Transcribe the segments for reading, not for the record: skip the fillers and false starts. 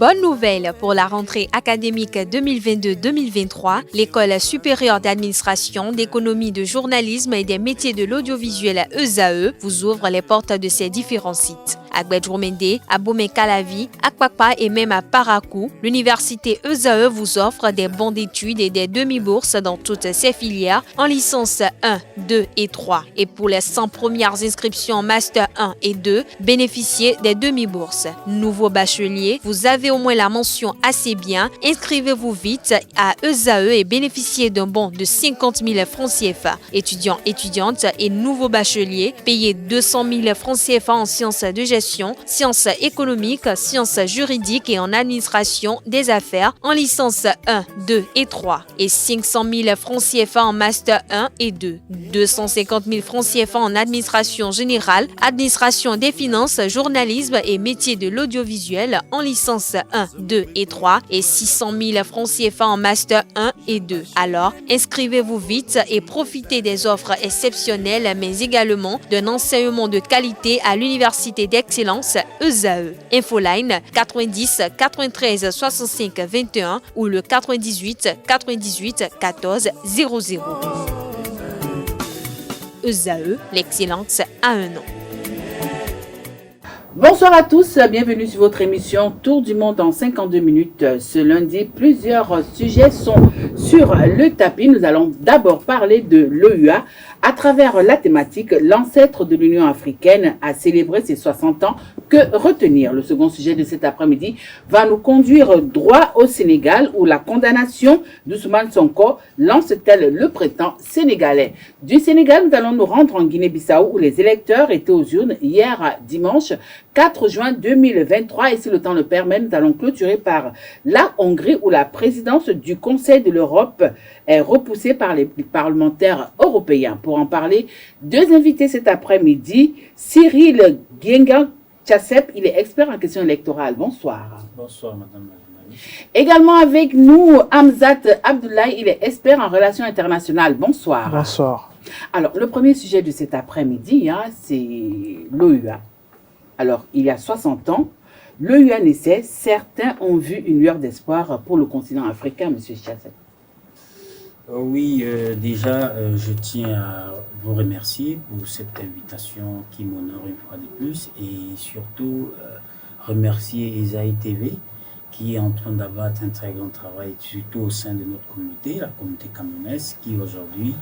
Bonne nouvelle pour la rentrée académique 2022-2023, l'École supérieure d'administration, d'économie, de journalisme et des métiers de l'audiovisuel ESAE vous ouvre les portes de ses différents sites. À Gbedjomende, à Bomé-Calavi, à Kpakpa et même à Parakou, l'université ESAE vous offre des bons d'études et des demi-bourses dans toutes ses filières en licence 1, 2 et 3. Et pour les 100 premières inscriptions en master 1 et 2, bénéficiez des demi-bourses. Nouveau bachelier, vous avez au moins la mention assez bien. Inscrivez-vous vite à ESAE et bénéficiez d'un bon de 50 000 francs CFA. Étudiants, étudiantes et nouveaux bacheliers, payez 200 000 francs CFA en sciences de gestion, sciences économiques, sciences juridiques et en administration des affaires en licence 1, 2 et 3 et 500 000 francs CFA en master 1 et 2, 250 000 francs CFA en administration générale, administration des finances, journalisme et métiers de l'audiovisuel en licence 1, 2 et 3 et 600 000 francs CFA en master 1 et 2. Alors, inscrivez-vous vite et profitez des offres exceptionnelles mais également d'un enseignement de qualité à l'université d'excellence ESAE. Infoline 90 93 65 21 ou le 98 98 14 00. ESAE, l'excellence à un nom. Bonsoir à tous, bienvenue sur votre émission Tour du monde en 52 minutes. Ce lundi, plusieurs sujets sont sur le tapis. Nous allons d'abord parler de l'OUA à travers la thématique « L'ancêtre de l'Union africaine a célébré ses 60 ans, que retenir ?» Le second sujet de cet après-midi va nous conduire droit au Sénégal où la condamnation d'Ousmane Sonko lance-t-elle le prétend sénégalais. Du Sénégal, nous allons nous rendre en Guinée-Bissau où les électeurs étaient aux urnes hier dimanche 4 juin 2023 et si le temps le permet, nous allons clôturer par la Hongrie où la présidence du Conseil de l'Europe est repoussée par les parlementaires européens. Pour en parler, deux invités cet après-midi, Cyril Guinga-Tchassep, il est expert en questions électorales. Bonsoir. Bonsoir, madame. Également avec nous, Hamzat Abdoulaye, il est expert en relations internationales. Bonsoir. Bonsoir. Alors, le premier sujet de cet après-midi, c'est l'OUA. Alors, il y a 60 ans, l'OUA naissait. Certains ont vu une lueur d'espoir pour le continent africain, M. Tchassep. Oui, déjà, je tiens à vous remercier pour cette invitation qui m'honore une fois de plus et surtout remercier ESAE TV qui est en train d'abattre un très grand travail, surtout au sein de notre communauté, la communauté camerounaise, qui aujourd'hui,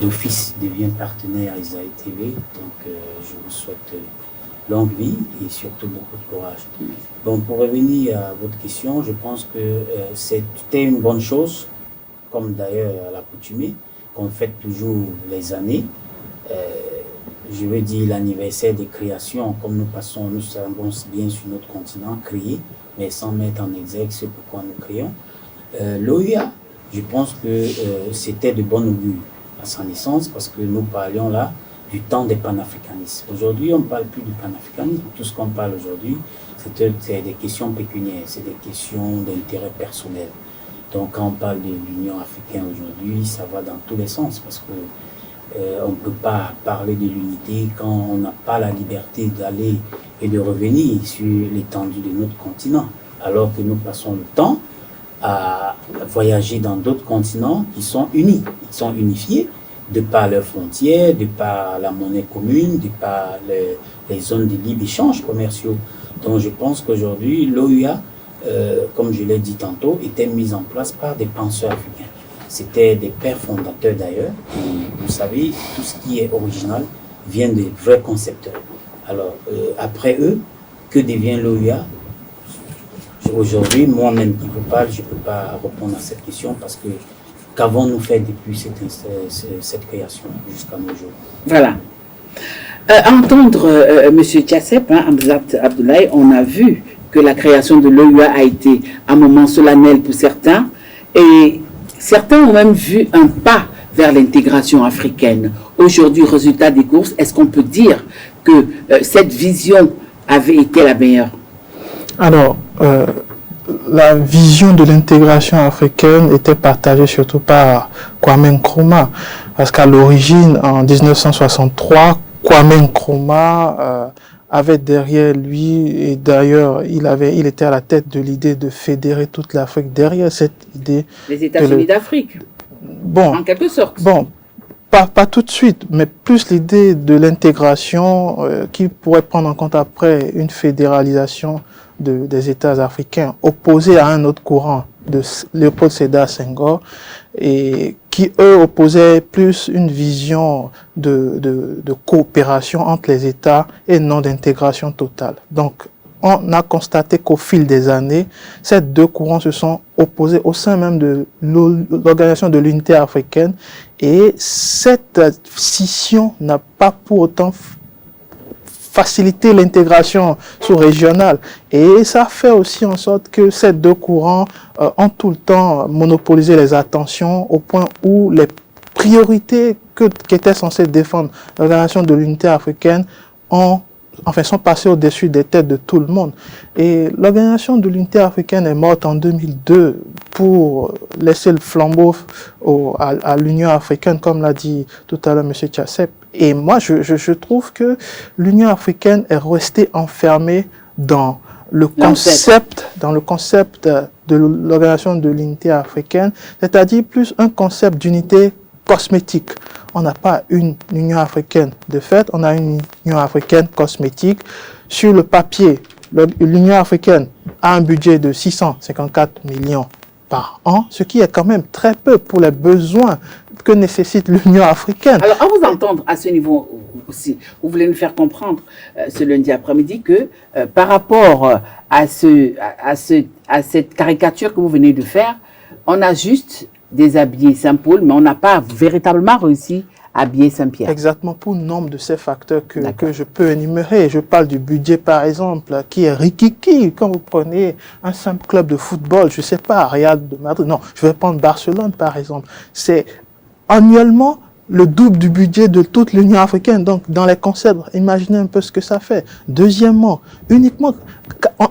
d'office, devient partenaire à ESAE TV. Donc, je vous souhaite longue vie et surtout beaucoup de courage. Bon, pour revenir à votre question, je pense que c'était une bonne chose, comme d'ailleurs à l'accoutumée, qu'on fête toujours les années. Je veux dire l'anniversaire des créations, comme nous savons bien sur notre continent, créer, mais sans mettre en exergue ce pourquoi nous créons. L'OUA, je pense que c'était de bon augure à sa naissance, parce que nous parlions là du temps des panafricanistes. Aujourd'hui, on ne parle plus du panafricanisme. Tout ce qu'on parle aujourd'hui, c'est des questions pécuniaires, c'est des questions d'intérêt personnel. Donc, quand on parle de l'Union africaine aujourd'hui, ça va dans tous les sens, parce que on ne peut pas parler de l'unité quand on n'a pas la liberté d'aller et de revenir sur l'étendue de notre continent, alors que nous passons le temps à voyager dans d'autres continents qui sont unis, qui sont unifiés, de par leurs frontières, de par la monnaie commune, de par les zones de libre-échange commerciaux. Donc je pense qu'aujourd'hui, l'OUA, comme je l'ai dit tantôt, était mise en place par des penseurs africains. C'était des pères fondateurs d'ailleurs. Vous savez, tout ce qui est original vient des vrais concepteurs. Alors, après eux, que devient l'OUA? Aujourd'hui, moi-même qui vous parle, je ne peux pas répondre à cette question parce que qu'avons-nous fait depuis cette création jusqu'à nos jours? Voilà. À entendre M. Tchassep, Hamzat Abdoulaye, on a vu que la création de l'OUA a été un moment solennel pour certains et certains ont même vu un pas vers l'intégration africaine. Aujourd'hui, résultat des courses, est-ce qu'on peut dire que cette vision avait été la meilleure? Alors, la vision de l'intégration africaine était partagée surtout par Kwame Nkrumah, parce qu'à l'origine, en 1963, Kwame Nkrumah avait derrière lui, et d'ailleurs, il était à la tête de l'idée de fédérer toute l'Afrique derrière cette idée. Les États-Unis d'Afrique, en quelque sorte. Bon, pas tout de suite, mais plus l'idée de l'intégration qui pourrait prendre en compte après une fédéralisation des États africains, opposée à un autre courant de Léopold Sédar Senghor, et qui, eux, opposaient plus une vision de coopération entre les États et non d'intégration totale. Donc, on a constaté qu'au fil des années, ces deux courants se sont opposés au sein même de l'Organisation de l'Unité africaine, et cette scission n'a pas pour autant facilité l'intégration sous-régionale. Et ça fait aussi en sorte que ces deux courants ont tout le temps monopolisé les attentions au point où les priorités qu'était censée défendre l'Organisation de l'Unité africaine sont passées au-dessus des têtes de tout le monde. Et l'Organisation de l'Unité africaine est morte en 2002 pour laisser le flambeau à l'Union africaine, comme l'a dit tout à l'heure M. Tchassep. Et moi, je trouve que l'Union africaine est restée enfermée dans le concept de l'Organisation de l'Unité africaine, c'est-à-dire plus un concept d'unité cosmétique. On n'a pas une Union africaine de fait, on a une Union africaine cosmétique. Sur le papier, l'Union africaine a un budget de 654 millions par an, ce qui est quand même très peu pour les besoins que nécessite l'Union africaine. Alors, à vous entendre à ce niveau aussi, vous voulez nous faire comprendre ce lundi après-midi que par rapport à cette caricature que vous venez de faire, on a juste déshabillé Saint-Paul, mais on n'a pas véritablement réussi à habiller Saint-Pierre. Exactement, pour nombre de ces facteurs que je peux énumérer. Je parle du budget, par exemple, qui est rikiki. Quand vous prenez un simple club de football, je ne sais pas, Real de Madrid, non, je vais prendre Barcelone, par exemple. C'est annuellement le double du budget de toute l'Union africaine. Donc, dans les concepts, imaginez un peu ce que ça fait. Deuxièmement,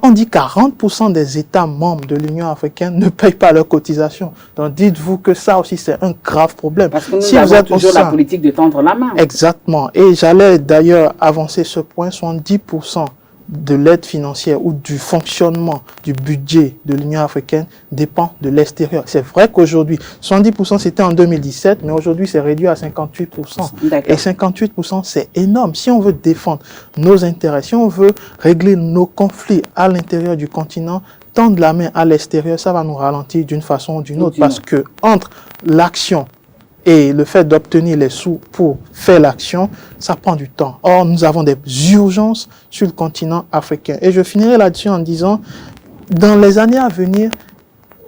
on dit 40% des États membres de l'Union africaine ne payent pas leurs cotisations. Donc, dites-vous que ça aussi, c'est un grave problème. Parce que nous avons toujours la politique de tendre la main. Exactement. Et j'allais d'ailleurs avancer ce point, 70% de l'aide financière ou du fonctionnement du budget de l'Union africaine dépend de l'extérieur. C'est vrai qu'aujourd'hui, 70% c'était en 2017, mais aujourd'hui c'est réduit à 58%. Et 58%, c'est énorme. Si on veut défendre nos intérêts, si on veut régler nos conflits à l'intérieur du continent, tendre la main à l'extérieur, ça va nous ralentir d'une façon ou d'une autre. Parce que entre l'action et le fait d'obtenir les sous pour faire l'action, ça prend du temps. Or, nous avons des urgences sur le continent africain. Et je finirai là-dessus en disant, dans les années à venir,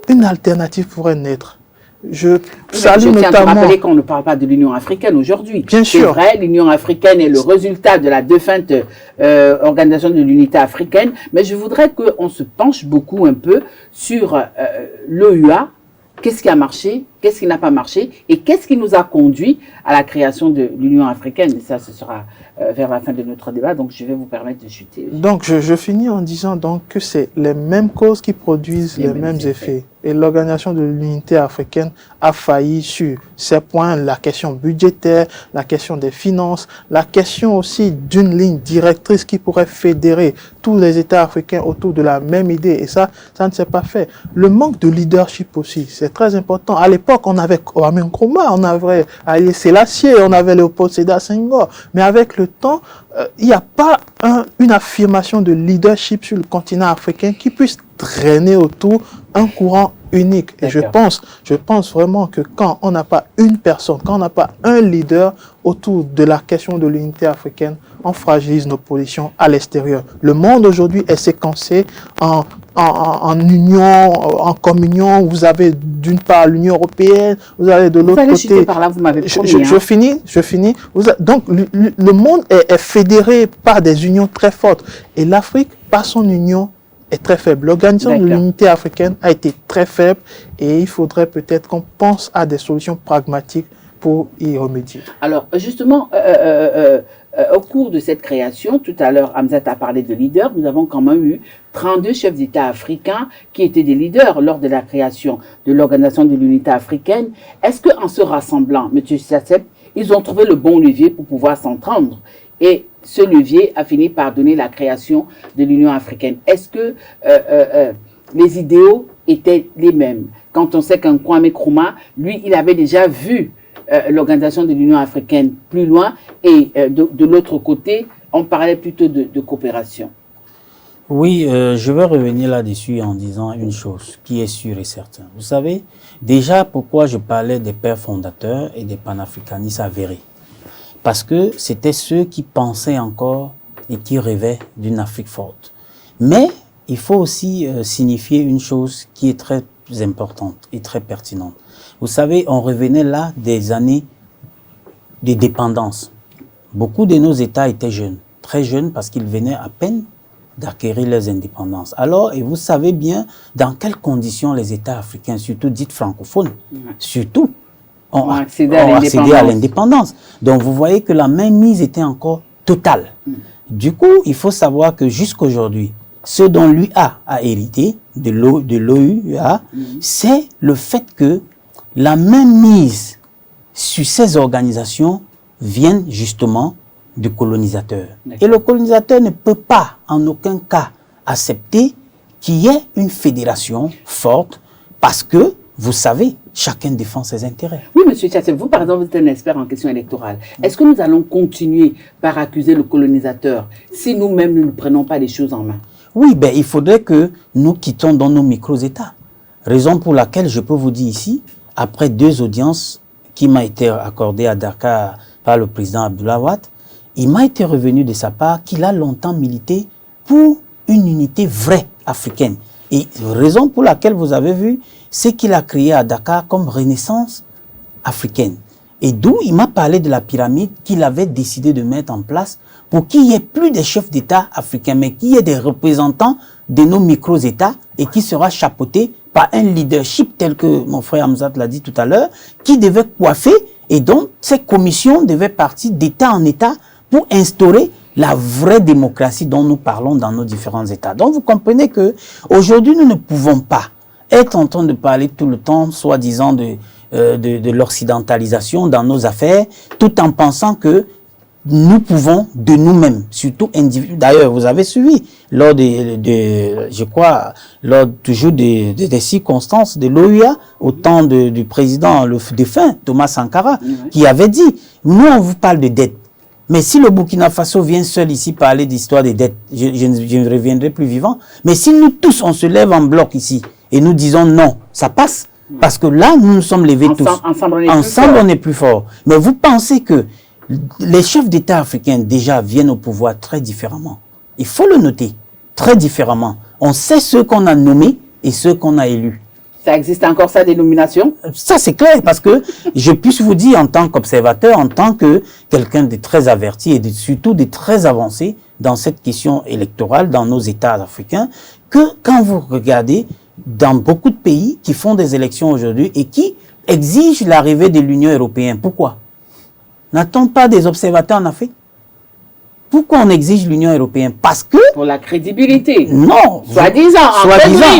une alternative pourrait naître. Je tiens à rappeler qu'on ne parle pas de l'Union africaine aujourd'hui. Bien sûr. C'est vrai, l'Union africaine est le résultat de la défunte Organisation de l'Unité africaine, mais je voudrais qu'on se penche beaucoup un peu sur l'OUA. Qu'est-ce qui a marché, qu'est-ce qui n'a pas marché et qu'est-ce qui nous a conduit à la création de l'Union africaine. Et ça, ce sera vers la fin de notre débat, donc je vais vous permettre de chuter. Donc, je finis en disant donc que c'est les mêmes causes qui produisent les mêmes effets. Et l'Organisation de l'Unité africaine a failli sur ces points, la question budgétaire, la question des finances, la question aussi d'une ligne directrice qui pourrait fédérer tous les États africains autour de la même idée. Et ça ne s'est pas fait. Le manque de leadership aussi, c'est très important. À l'époque, on avait Kwame Nkrumah, on avait Haïlé Sélassié, on avait Léopold Sédar Senghor. Mais avec le temps, il n'y a pas une affirmation de leadership sur le continent africain qui puisse traîner autour un courant unique. Et je pense vraiment que quand on n'a pas une personne, quand on n'a pas un leader autour de la question de l'unité africaine, on fragilise nos positions à l'extérieur. Le monde aujourd'hui est séquencé en union, en communion. Vous avez d'une part l'Union européenne, vous avez de l'autre côté... Par là, vous m'avez promis, je finis. Donc le monde est fédéré par des unions très fortes. Et l'Afrique, par son union, est très faible. L'Organisation de l'Unité africaine a été très faible et il faudrait peut-être qu'on pense à des solutions pragmatiques pour y remédier. Alors, justement, au cours de cette création, tout à l'heure, Hamzat a parlé de leaders, nous avons quand même eu 32 chefs d'État africains qui étaient des leaders lors de la création de l'Organisation de l'Unité africaine. Est-ce qu'en se rassemblant, M. Tchassep, ils ont trouvé le bon levier pour pouvoir s'entendre et ce levier a fini par donner la création de l'Union africaine. Est-ce que les idéaux étaient les mêmes? Quand on sait qu'un Kwame Nkrumah, lui, il avait déjà vu l'organisation de l'Union africaine plus loin et de l'autre côté, on parlait plutôt de coopération. Oui, je vais revenir là-dessus en disant une chose qui est sûre et certaine. Vous savez, déjà pourquoi je parlais des pères fondateurs et des panafricanistes avérés. Parce que c'était ceux qui pensaient encore et qui rêvaient d'une Afrique forte. Mais il faut aussi signifier une chose qui est très importante et très pertinente. Vous savez, on revenait là des années de dépendance. Beaucoup de nos États étaient jeunes, très jeunes parce qu'ils venaient à peine d'acquérir leurs indépendances. Alors, et vous savez bien dans quelles conditions les États africains, surtout dites francophones, surtout, ont accédé à l'indépendance. Donc, vous voyez que la mainmise était encore totale. Du coup, il faut savoir que jusqu'aujourd'hui, ce dont l'UA a hérité de l'OUA, c'est le fait que la mainmise sur ces organisations vienne justement du colonisateur. Et le colonisateur ne peut pas, en aucun cas, accepter qu'il y ait une fédération forte parce que, vous savez, chacun défend ses intérêts. Oui, M. Tchassé, vous, par exemple, vous êtes un expert en question électorale. Est-ce que nous allons continuer par accuser le colonisateur si nous-mêmes nous ne prenons pas les choses en main? Oui, ben, il faudrait que nous quittions dans nos micro-États. Raison pour laquelle je peux vous dire ici, après 2 audiences qui m'ont été accordées à Dakar par le président Abdoulaye Wade, il m'a été revenu de sa part qu'il a longtemps milité pour une unité vraie africaine. Et raison pour laquelle vous avez vu, c'est qu'il a créé à Dakar comme Renaissance africaine. Et d'où il m'a parlé de la pyramide qu'il avait décidé de mettre en place pour qu'il n'y ait plus des chefs d'État africains, mais qu'il y ait des représentants de nos micro-États et qui sera chapeauté par un leadership tel que mon frère Hamzat l'a dit tout à l'heure, qui devait coiffer, et donc ces commissions devaient partir d'État en État pour instaurer la vraie démocratie dont nous parlons dans nos différents États. Donc vous comprenez que aujourd'hui nous ne pouvons pas être en train de parler tout le temps, soi-disant de l'occidentalisation dans nos affaires, tout en pensant que nous pouvons de nous-mêmes, surtout individuellement. D'ailleurs, vous avez suivi lors je crois, lors toujours des circonstances de l'OUA, au temps du président, le défunt Thomas Sankara, qui avait dit, nous on vous parle de dette. Mais si le Burkina Faso vient seul ici parler d'histoire des dettes, je ne reviendrai plus vivant. Mais si nous tous, on se lève en bloc ici et nous disons non, ça passe. Parce que là, nous nous sommes levés tous. Ensemble, on est plus fort. Mais vous pensez que les chefs d'État africains déjà viennent au pouvoir très différemment. Il faut le noter, très différemment. On sait ceux qu'on a nommés et ceux qu'on a élus. Ça existe encore, sa dénomination? Ça, c'est clair, parce que je puisse vous dire en tant qu'observateur, en tant que quelqu'un de très averti et surtout de très avancé dans cette question électorale dans nos États africains, que quand vous regardez dans beaucoup de pays qui font des élections aujourd'hui et qui exigent l'arrivée de l'Union européenne, pourquoi? N'a-t-on pas des observateurs en Afrique? Pourquoi on exige l'Union européenne? Parce que... Pour la crédibilité. Non. Soi-disant.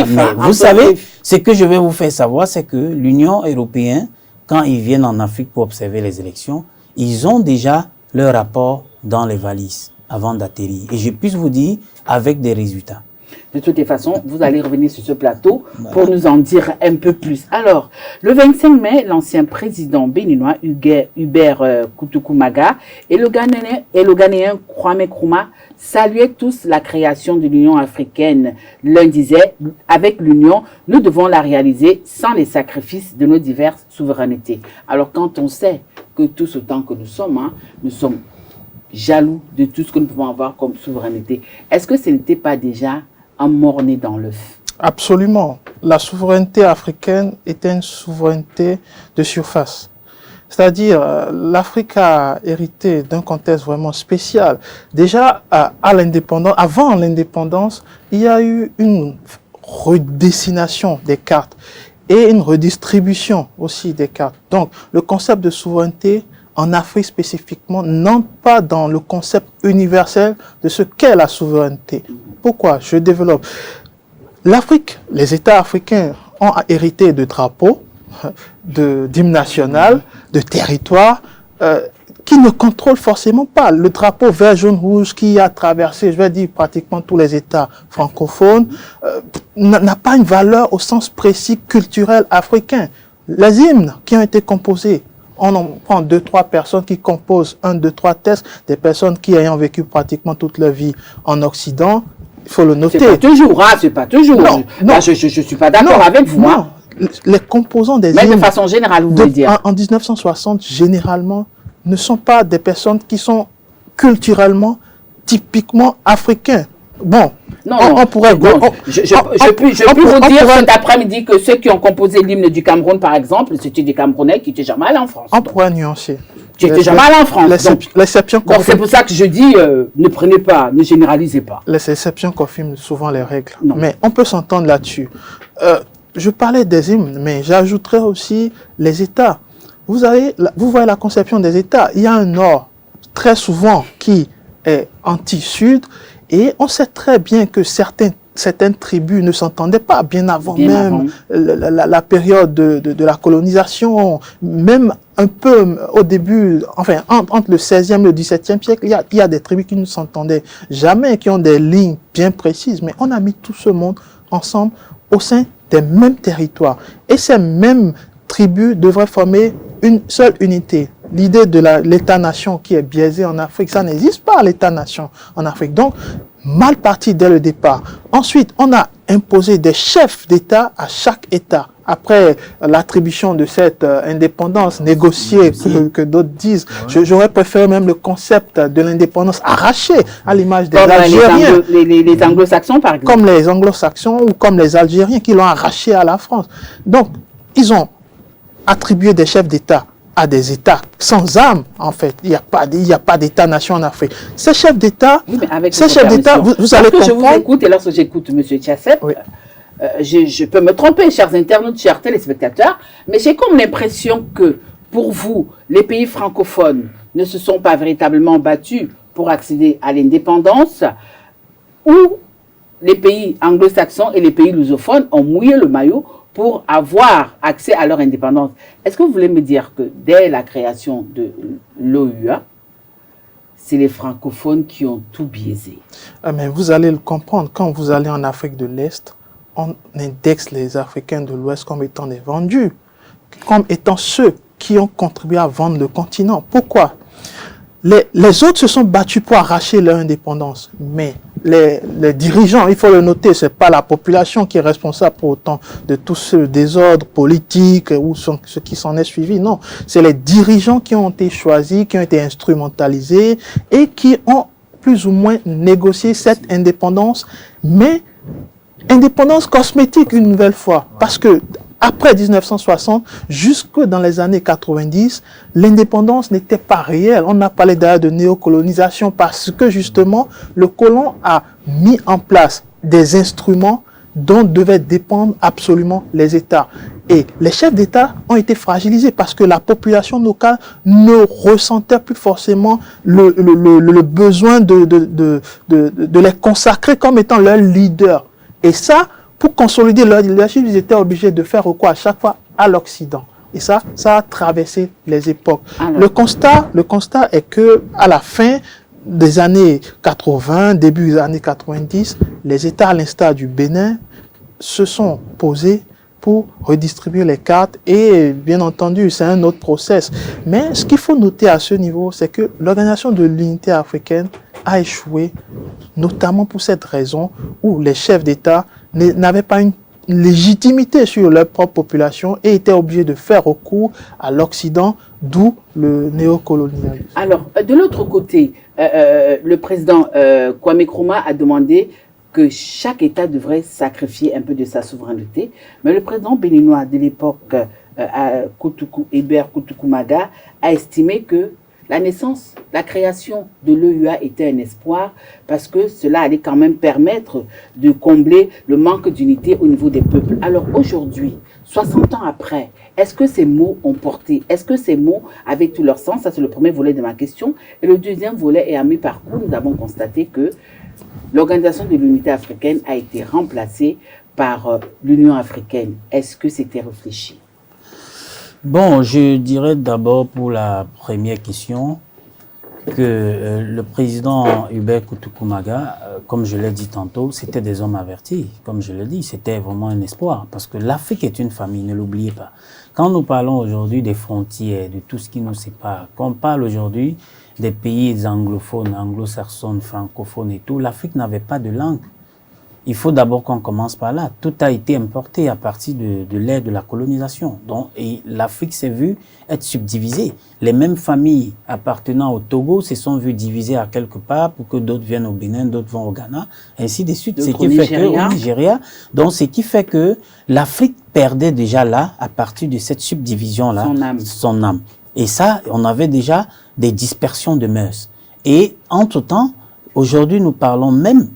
Mais vous savez, ce que je vais vous faire savoir, c'est que l'Union européenne, quand ils viennent en Afrique pour observer les élections, ils ont déjà leur rapport dans les valises avant d'atterrir. Et je puisse vous dire, avec des résultats. De toutes les façons, vous allez revenir sur ce plateau pour nous en dire un peu plus. Alors, le 25 mai, l'ancien président béninois Hubert Kutukumaga et le Ghanéen Kwame Nkrumah saluaient tous la création de l'Union africaine. L'un disait, avec l'Union, nous devons la réaliser sans les sacrifices de nos diverses souverainetés. Alors, quand on sait que tous autant que nous sommes jaloux de tout ce que nous pouvons avoir comme souveraineté, est-ce que ce n'était pas déjà un mort-né dans l'œuf? Absolument. La souveraineté africaine était une souveraineté de surface. C'est-à-dire, l'Afrique a hérité d'un contexte vraiment spécial. Déjà, avant l'indépendance, il y a eu une redessination des cartes et une redistribution aussi des cartes. Donc, le concept de souveraineté en Afrique spécifiquement, non pas dans le concept universel de ce qu'est la souveraineté. Pourquoi? Je développe. L'Afrique, les États africains ont hérité de drapeaux, d'hymnes nationaux, de territoires, qui ne contrôle forcément pas. Le drapeau vert, jaune, rouge qui a traversé, je vais dire, pratiquement tous les États francophones, n'a pas une valeur au sens précis culturel africain. Les hymnes qui ont été composés, on en prend 2-3 personnes qui composent 1, 2, 3 textes, des personnes qui ayant vécu pratiquement toute leur vie en Occident, il faut le noter. C'est pas toujours, hein, c'est pas toujours. Non, Là, je suis pas d'accord avec vous. Non. Hein. Les composants des Mais hymnes, de façon générale, vous voulez dire. en 1960, généralement, ne sont pas des personnes qui sont culturellement, typiquement africains. Bon, Non, on pourrait... je peux vous dire cet après-midi que ceux qui ont composé l'hymne du Cameroun, par exemple, c'était des Camerounais qui étaient jamais allés en France. On pourrait nuancer. Qui étaient jamais allés en France. L'exception donc c'est pour ça que je dis, ne prenez pas, ne généralisez pas. Les exceptions confirment souvent les règles. Non. Mais on peut s'entendre là-dessus. Je parlais des hymnes, mais j'ajouterais aussi les États. Vous voyez la conception des États. Il y a un Nord, très souvent, qui est anti-Sud, et on sait très bien que certaines tribus ne s'entendaient pas bien avant la période de la colonisation, même un peu au début, enfin entre le 16e et le 17e siècle, il y a des tribus qui ne s'entendaient jamais, qui ont des lignes bien précises, mais on a mis tout ce monde ensemble au sein des mêmes territoires. Et ces mêmes tribus devraient former une seule unité. L'idée de l'État-nation qui est biaisé en Afrique, ça n'existe pas, l'État-nation en Afrique. Donc, mal parti dès le départ. Ensuite, on a imposé des chefs d'État à chaque État. Après l'attribution de cette indépendance négociée que d'autres disent, j'aurais préféré même le concept de l'indépendance arrachée à l'image des Algériens. Les anglo-saxons, par exemple. Comme les anglo-saxons ou comme les Algériens qui l'ont arraché à la France. Donc, ils ont attribué des chefs d'État à des États sans âme, en fait. Il n'y a pas d'État-nation en Afrique. Ces chefs d'État, oui, vous allez comprendre... Je vous écoute, et lorsque j'écoute M. Tchassep, oui. Je peux me tromper, chers internautes, chers téléspectateurs, mais j'ai comme l'impression que, pour vous, les pays francophones ne se sont pas véritablement battus pour accéder à l'indépendance, ou les pays anglo-saxons et les pays lusophones ont mouillé le maillot pour avoir accès à leur indépendance. Est-ce que vous voulez me dire que dès la création de l'OUA, c'est les francophones qui ont tout biaisé? Mais vous allez le comprendre, quand vous allez en Afrique de l'Est, on indexe les Africains de l'Ouest comme étant des vendus, comme étant ceux qui ont contribué à vendre le continent. Pourquoi? Les autres se sont battus pour arracher leur indépendance, mais les dirigeants, il faut le noter, c'est pas la population qui est responsable pour autant de tout ce désordre politique ou ce qui s'en est suivi, non. C'est les dirigeants qui ont été choisis, qui ont été instrumentalisés et qui ont plus ou moins négocié cette indépendance, mais indépendance cosmétique une nouvelle fois, parce que après 1960, jusque dans les années 90, l'indépendance n'était pas réelle. On a parlé d'ailleurs de néocolonisation parce que justement, le colon a mis en place des instruments dont devaient dépendre absolument les États. Et les chefs d'État ont été fragilisés parce que la population locale ne ressentait plus forcément le besoin de les consacrer comme étant leur leader. Et ça, pour consolider leur leadership, ils étaient obligés de faire recours à chaque fois à l'Occident. Et ça a traversé les époques. Alors, le constat est que à la fin des années 80, début des années 90, les États, à l'instar du Bénin, se sont posés pour redistribuer les cartes et bien entendu, c'est un autre process. Mais ce qu'il faut noter à ce niveau, c'est que l'Organisation de l'Unité africaine a échoué, notamment pour cette raison où les chefs d'État n'avaient pas une légitimité sur leur propre population et étaient obligés de faire recours à l'Occident, d'où le néocolonialisme. Alors, de l'autre côté, le président Kwame Nkrumah a demandé que chaque État devrait sacrifier un peu de sa souveraineté, mais le président béninois de l'époque, Hébert Koutoukoumaga, a estimé que la création de l'OUA était un espoir parce que cela allait quand même permettre de combler le manque d'unité au niveau des peuples. Alors aujourd'hui, 60 ans après, est-ce que ces mots ont porté? Est-ce que ces mots avaient tout leur sens? Ça, c'est le premier volet de ma question. Et le deuxième volet est à mi-parcours. Nous avons constaté que l'Organisation de l'Unité africaine a été remplacée par l'Union africaine. Est-ce que c'était réfléchi? Bon, je dirais d'abord pour la première question, que le président Hubert Kutukumaga, comme je l'ai dit tantôt, c'était des hommes avertis. Comme je l'ai dit, c'était vraiment un espoir. Parce que l'Afrique est une famille, ne l'oubliez pas. Quand nous parlons aujourd'hui des frontières, de tout ce qui nous sépare, quand on parle aujourd'hui des pays anglophones, anglo-saxons, francophones et tout, l'Afrique n'avait pas de langue. Il faut d'abord qu'on commence par là. Tout a été importé à partir de l'ère de la colonisation. Donc, et l'Afrique s'est vue être subdivisée. Les mêmes familles appartenant au Togo se sont vues divisées à quelque part pour que d'autres viennent au Bénin, d'autres vont au Ghana, ainsi de suite. Ce qui fait que, au Nigeria. Donc, ce qui fait que l'Afrique perdait déjà là, à partir de cette subdivision-là, son âme. Et ça, on avait déjà des dispersions de mœurs. Et entre-temps, aujourd'hui, nous parlons même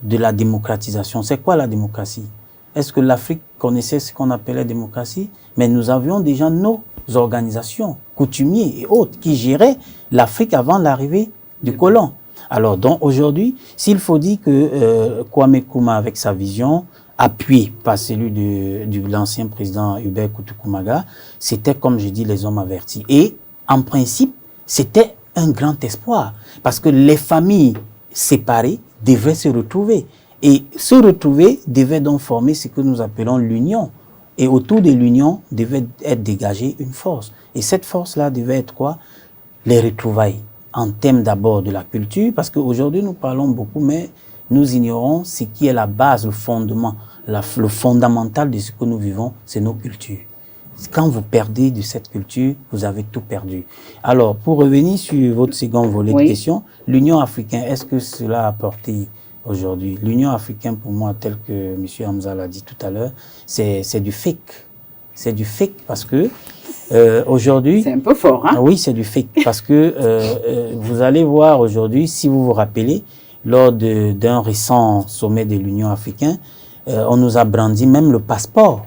de la démocratisation. C'est quoi la démocratie? Est-ce que l'Afrique connaissait ce qu'on appelait démocratie? Mais nous avions déjà nos organisations, coutumiers et autres, qui géraient l'Afrique avant l'arrivée du colon. Alors, donc aujourd'hui, s'il faut dire que Kwame Nkrumah, avec sa vision, appuyée par celui de l'ancien président Hubert Kutukumaga, c'était, comme je dis, les hommes avertis. Et, en principe, c'était un grand espoir, parce que les familles séparées devaient se retrouver. Et se retrouver devait donc former ce que nous appelons l'union. Et autour de l'union devait être dégagée une force. Et cette force-là devait être quoi? Les retrouvailles. En termes d'abord de la culture, parce qu'aujourd'hui nous parlons beaucoup, mais nous ignorons ce qui est la base, le fondement, le fondamental de ce que nous vivons, c'est nos cultures. Quand vous perdez de cette culture, vous avez tout perdu. Alors, pour revenir sur votre second volet de question, l'Union africaine, est-ce que cela a apporté aujourd'hui? L'Union africaine, pour moi, tel que M. Hamza l'a dit tout à l'heure, c'est du fake. C'est du fake parce que aujourd'hui... C'est un peu fort, hein? Oui, c'est du fake parce que vous allez voir aujourd'hui, si vous vous rappelez, lors d'un récent sommet de l'Union africaine, on nous a brandi même le passeport.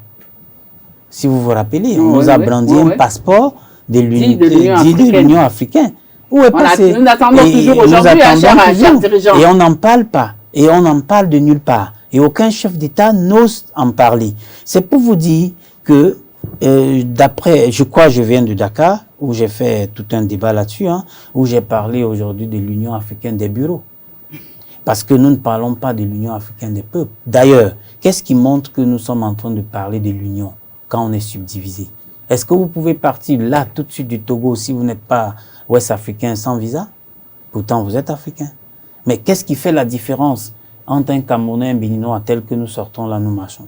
Si vous vous rappelez, on nous a brandi un passeport de l'Union africaine. Où est passé? Nous attendons toujours aujourd'hui un cher dirigeant. Et on n'en parle pas. Et on en parle de nulle part. Et aucun chef d'État n'ose en parler. C'est pour vous dire que, d'après, je viens de Dakar, où j'ai fait tout un débat là-dessus, hein, où j'ai parlé aujourd'hui de l'Union africaine des bureaux. Parce que nous ne parlons pas de l'Union africaine des peuples. D'ailleurs, qu'est-ce qui montre que nous sommes en train de parler de l'Union quand on est subdivisé? Est-ce que vous pouvez partir là tout de suite du Togo si vous n'êtes pas ouest-africain sans visa? Pourtant, vous êtes africain. Mais qu'est-ce qui fait la différence entre un Camerounais et un Béninois tel que nous sortons là, nous marchons?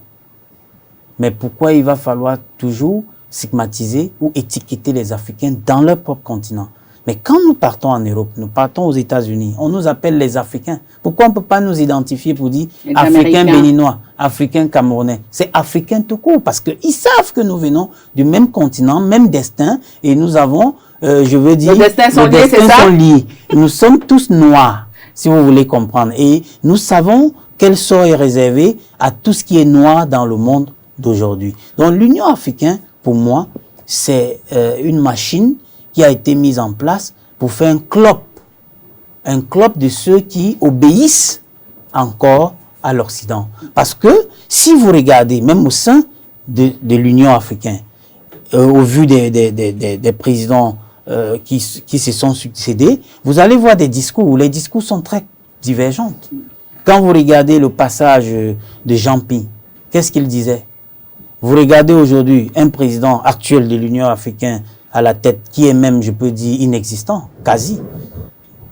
Mais pourquoi il va falloir toujours stigmatiser ou étiqueter les Africains dans leur propre continent? Mais quand nous partons en Europe, nous partons aux États-Unis, on nous appelle les Africains. Pourquoi on ne peut pas nous identifier pour dire Africains béninois, Africains camerounais? C'est Africains tout court, parce qu'ils savent que nous venons du même continent, même destin, et nous avons, je veux dire... Nos destins sont liés, c'est ça? Nous sommes tous noirs, si vous voulez comprendre. Et nous savons quel sort est réservé à tout ce qui est noir dans le monde d'aujourd'hui. Donc l'Union africaine, pour moi, c'est une machine qui a été mise en place pour faire un club de ceux qui obéissent encore à l'Occident. Parce que si vous regardez, même au sein de l'Union africaine, au vu des présidents qui se sont succédés, vous allez voir des discours où les discours sont très divergents. Quand vous regardez le passage de Jean Ping, qu'est-ce qu'il disait? Vous regardez aujourd'hui un président actuel de l'Union africaine à la tête, qui est même, je peux dire, inexistant, quasi.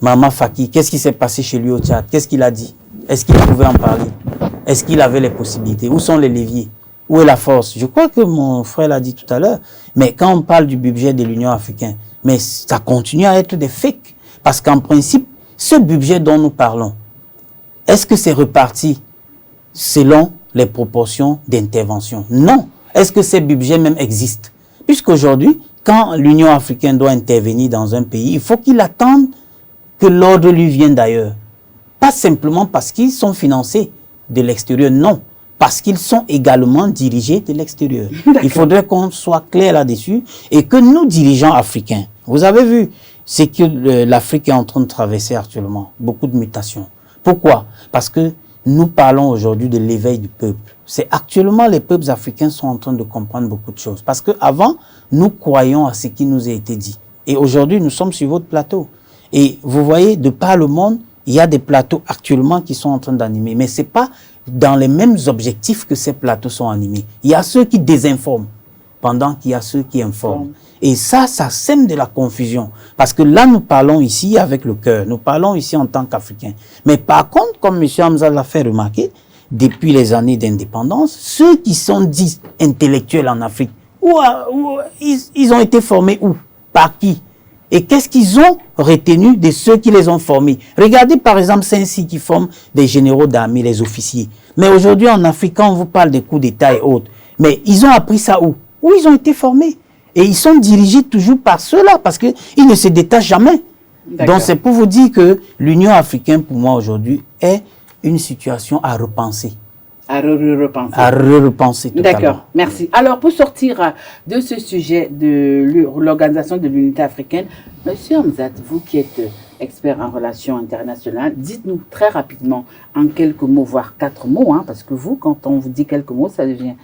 Mama Faki, qu'est-ce qui s'est passé chez lui au Tchad? Qu'est-ce qu'il a dit? Est-ce qu'il pouvait en parler? Est-ce qu'il avait les possibilités? Où sont les leviers? Où est la force? Je crois que mon frère l'a dit tout à l'heure. Mais quand on parle du budget de l'Union africaine, mais ça continue à être des fakes. Parce qu'en principe, ce budget dont nous parlons, est-ce que c'est reparti selon les proportions d'intervention? Non. Est-ce que ces budgets même existent? Puisqu'aujourd'hui, quand l'Union africaine doit intervenir dans un pays, il faut qu'il attende que l'ordre lui vienne d'ailleurs. Pas simplement parce qu'ils sont financés de l'extérieur, non. Parce qu'ils sont également dirigés de l'extérieur. Il faudrait qu'on soit clair là-dessus et que nous, dirigeants africains, vous avez vu ce que l'Afrique est en train de traverser actuellement, beaucoup de mutations. Pourquoi? Parce que nous parlons aujourd'hui de l'éveil du peuple. C'est actuellement les peuples africains sont en train de comprendre beaucoup de choses. Parce qu'avant, nous croyons à ce qui nous a été dit. Et aujourd'hui, nous sommes sur votre plateau. Et vous voyez, de par le monde, il y a des plateaux actuellement qui sont en train d'animer. Mais ce n'est pas dans les mêmes objectifs que ces plateaux sont animés. Il y a ceux qui désinforment, pendant qu'il y a ceux qui informent. Et ça sème de la confusion. Parce que là, nous parlons ici avec le cœur. Nous parlons ici en tant qu'Africains. Mais par contre, comme M. Hamza l'a fait remarquer, depuis les années d'indépendance, ceux qui sont dits intellectuels en Afrique, ils ont été formés où? Par qui? Et qu'est-ce qu'ils ont retenu de ceux qui les ont formés? Regardez par exemple Saint-Cyr qui forme des généraux d'armée, les officiers. Mais aujourd'hui en Afrique, quand on vous parle des coups d'État et autres, mais ils ont appris ça où? Où ils ont été formés? Et ils sont dirigés toujours par ceux-là, parce qu'ils ne se détachent jamais. Donc c'est pour vous dire que l'Union africaine, pour moi aujourd'hui, est une situation à repenser. À repenser. À repenser totalement. D'accord, merci. Alors, pour sortir de ce sujet de l'Organisation de l'Unité africaine, Monsieur Hamzat, vous qui êtes expert en relations internationales, dites-nous très rapidement, en quelques mots, voire 4 mots, hein, parce que vous, quand on vous dit quelques mots, ça devient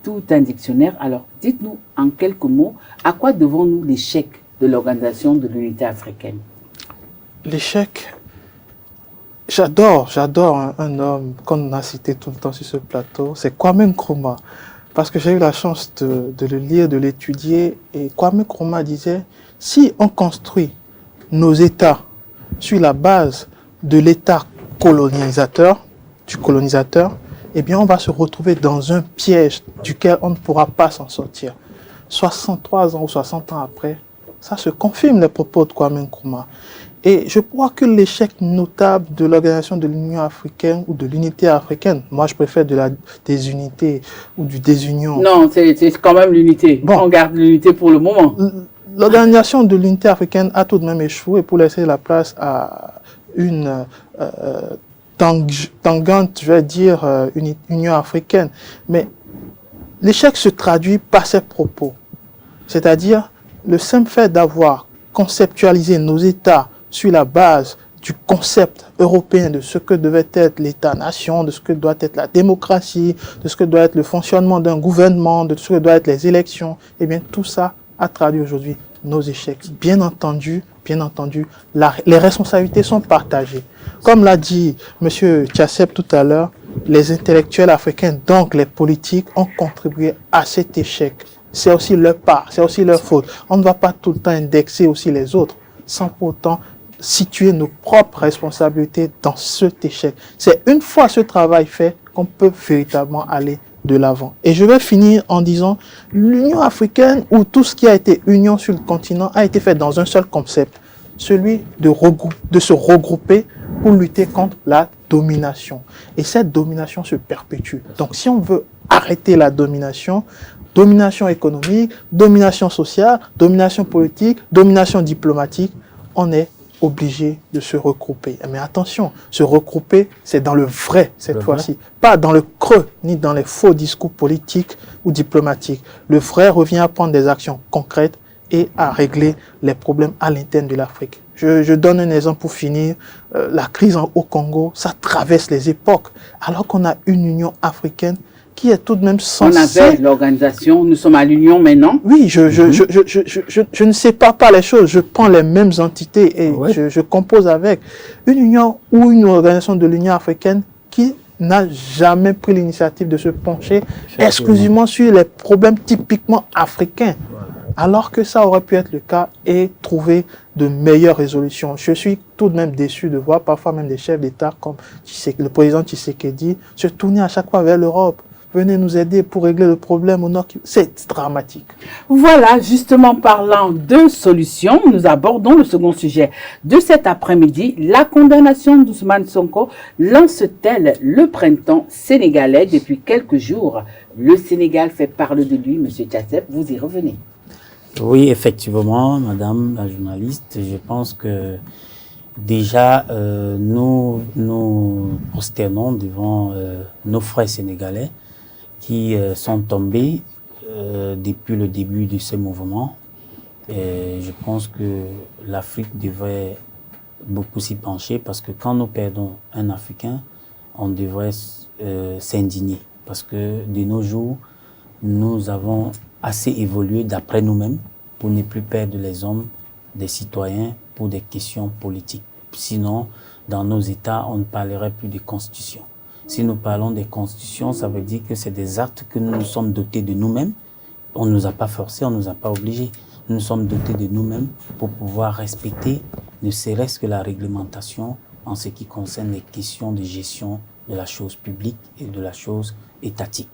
tout un dictionnaire. Alors, dites-nous en quelques mots, à quoi devons-nous l'échec de l'Organisation de l'Unité africaine? L'échec... J'adore un homme qu'on a cité tout le temps sur ce plateau, c'est Kwame Nkrumah. Parce que j'ai eu la chance de le lire, de l'étudier. Et Kwame Nkrumah disait, si on construit nos États sur la base de l'État colonisateur, du colonisateur, eh bien on va se retrouver dans un piège duquel on ne pourra pas s'en sortir. 63 ans ou 60 ans après, ça se confirme les propos de Kwame Nkrumah. Et je crois que l'échec notable de l'Organisation de l'Union africaine ou de l'unité africaine, moi je préfère de la désunité ou du désunion. Non, c'est quand même l'unité. Bon. On garde l'unité pour le moment. L'Organisation de l'unité africaine a tout de même échoué pour laisser la place à une tangente, je vais dire, une Union africaine. Mais l'échec se traduit par ses propos. C'est-à-dire le simple fait d'avoir conceptualisé nos États sur la base du concept européen de ce que devait être l'État-nation, de ce que doit être la démocratie, de ce que doit être le fonctionnement d'un gouvernement, de ce que doivent être les élections, eh bien tout ça a traduit aujourd'hui nos échecs. Bien entendu, les responsabilités sont partagées. Comme l'a dit M. Tchassep tout à l'heure, les intellectuels africains, donc les politiques, ont contribué à cet échec. C'est aussi leur part, c'est aussi leur faute. On ne va pas tout le temps indexer aussi les autres, sans pour autant situer nos propres responsabilités dans cet échec. C'est une fois ce travail fait qu'on peut véritablement aller de l'avant. Et je vais finir en disant, l'Union africaine, ou tout ce qui a été union sur le continent, a été fait dans un seul concept, celui de se regrouper pour lutter contre la domination. Et cette domination se perpétue. Donc si on veut arrêter la domination économique, domination sociale, domination politique, domination diplomatique, on est obligé de se regrouper. Mais attention, se regrouper, c'est dans le vrai cette fois-ci, pas dans le creux, ni dans les faux discours politiques ou diplomatiques. Le vrai revient à prendre des actions concrètes et à régler les problèmes à l'interne de l'Afrique. Je donne un exemple pour finir. La crise au Congo, ça traverse les époques, alors qu'on a une Union africaine qui est tout de même censée... On avait l'organisation, nous sommes à l'Union maintenant. Oui, je ne sépare pas les choses, je prends les mêmes entités et je compose avec une union ou une organisation de l'Union africaine qui n'a jamais pris l'initiative de se pencher exclusivement sur les problèmes typiquement africains, alors que ça aurait pu être le cas et trouver de meilleures résolutions. Je suis tout de même déçu de voir parfois même des chefs d'État comme le président Tshisekedi se tourner à chaque fois vers l'Europe. Venez nous aider pour régler le problème au Nord. C'est dramatique. Voilà, justement parlant de solutions, nous abordons le second sujet de cet après-midi. La condamnation d'Ousmane Sonko lance-t-elle le printemps sénégalais? Depuis quelques jours, le Sénégal fait parler de lui. Monsieur Tchassep, vous y revenez. Oui, effectivement, madame la journaliste, je pense que déjà, nous prosternons devant nos frères sénégalais qui sont tombés depuis le début de ce mouvement. Et je pense que l'Afrique devrait beaucoup s'y pencher parce que quand nous perdons un Africain, on devrait s'indigner. Parce que de nos jours, nous avons assez évolué d'après nous-mêmes pour ne plus perdre les hommes, des citoyens pour des questions politiques. Sinon, dans nos États, on ne parlerait plus de constitution. Si nous parlons des constitutions, ça veut dire que c'est des actes que nous nous sommes dotés de nous-mêmes. On ne nous a pas forcés, on ne nous a pas obligés. Nous nous sommes dotés de nous-mêmes pour pouvoir respecter ne serait-ce que la réglementation en ce qui concerne les questions de gestion de la chose publique et de la chose étatique.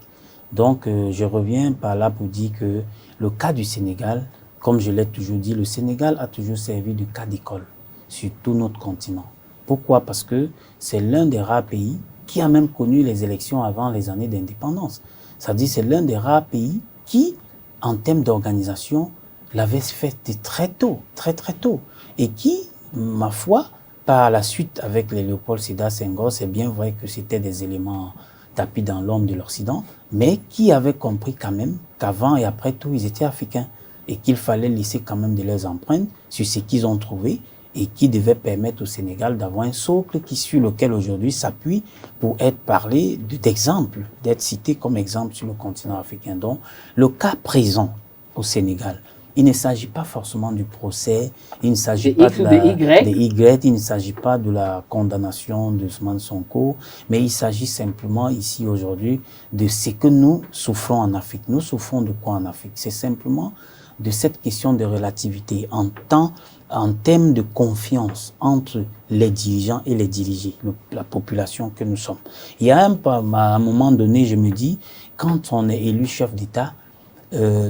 Donc, je reviens par là pour dire que le cas du Sénégal, comme je l'ai toujours dit, le Sénégal a toujours servi de cas d'école sur tout notre continent. Pourquoi? Parce que c'est l'un des rares pays qui a même connu les élections avant les années d'indépendance. C'est-à-dire c'est l'un des rares pays qui, en termes d'organisation, l'avait fait de très tôt, très tôt. Et qui, ma foi, par la suite avec les Léopold Sédar Senghor, c'est bien vrai que c'était des éléments tapis dans l'ombre de l'Occident, mais qui avaient compris quand même qu'avant et après tout, ils étaient africains et qu'il fallait laisser quand même de leurs empreintes sur ce qu'ils ont trouvé et qui devait permettre au Sénégal d'avoir un socle sur lequel aujourd'hui s'appuie pour être parlé d'exemple, d'être cité comme exemple sur le continent africain. Donc, le cas présent au Sénégal, il ne s'agit pas forcément du procès, il ne s'agit pas de Y, il ne s'agit pas de la condamnation de Ousmane Sonko, mais il s'agit simplement ici aujourd'hui de ce que nous souffrons en Afrique. Nous souffrons de quoi en Afrique? C'est simplement de cette question de relativité en termes de confiance entre les dirigeants et les dirigés, la population que nous sommes. Il y a à un moment donné, je me dis, quand on est élu chef d'État,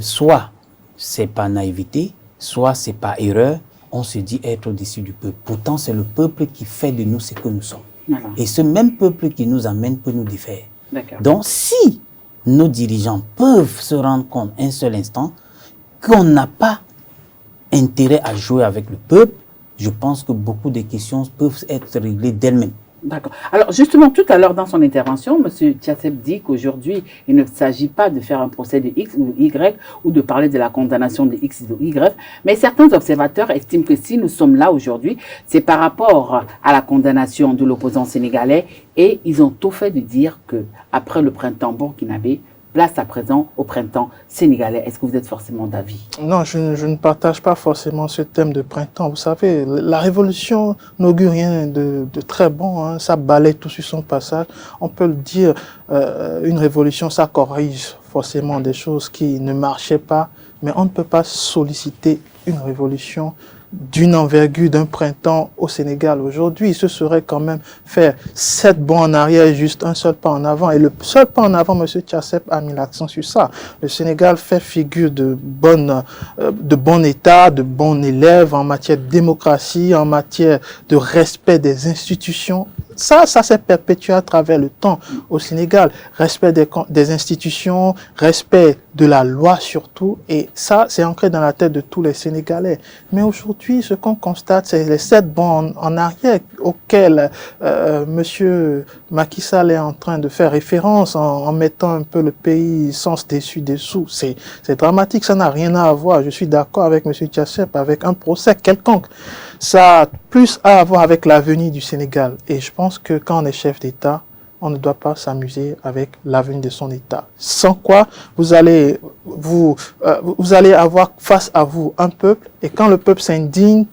soit c'est par naïveté, soit c'est par erreur, on se dit être au-dessus du peuple. Pourtant, c'est le peuple qui fait de nous ce que nous sommes. Voilà. Et ce même peuple qui nous amène peut nous défaire. Donc, si nos dirigeants peuvent se rendre compte un seul instant qu'on n'a pas intérêt à jouer avec le peuple, je pense que beaucoup de questions peuvent être réglées d'elles-mêmes. D'accord. Alors justement, tout à l'heure dans son intervention, M. Tchassep dit qu'aujourd'hui, il ne s'agit pas de faire un procès de X ou de Y ou de parler de la condamnation de X ou de Y, mais certains observateurs estiment que si nous sommes là aujourd'hui, c'est par rapport à la condamnation de l'opposant sénégalais et ils ont tout fait de dire que après le printemps burkinabé, place à présent au printemps sénégalais. Est-ce que vous êtes forcément d'avis? Non, je ne partage pas forcément ce thème de printemps. Vous savez, la révolution n'augure rien de très bon. Hein. Ça balaye tout sur son passage. On peut le dire, une révolution, ça corrige forcément des choses qui ne marchaient pas. Mais on ne peut pas solliciter une révolution d'une envergure d'un printemps au Sénégal. Aujourd'hui, ce serait quand même faire 7 bons en arrière, juste un seul pas en avant. Et le seul pas en avant, M. Tchassep a mis l'accent sur ça. Le Sénégal fait figure de bon état, de bon élève en matière de démocratie, en matière de respect des institutions. Ça s'est perpétué à travers le temps au Sénégal. Respect des institutions, respect de la loi surtout. Et ça, c'est ancré dans la tête de tous les Sénégalais. Mais aujourd'hui, ce qu'on constate, c'est les 7 bons en arrière auxquels M. Macky Sall est en train de faire référence en mettant un peu le pays sens dessus-dessous. C'est dramatique, ça n'a rien à voir. Je suis d'accord avec M. Tchassep, avec un procès quelconque. Ça a plus à voir avec l'avenir du Sénégal. Et je pense que quand on est chef d'État, on ne doit pas s'amuser avec l'avenir de son État. Sans quoi, vous allez avoir face à vous un peuple, et quand le peuple s'indigne,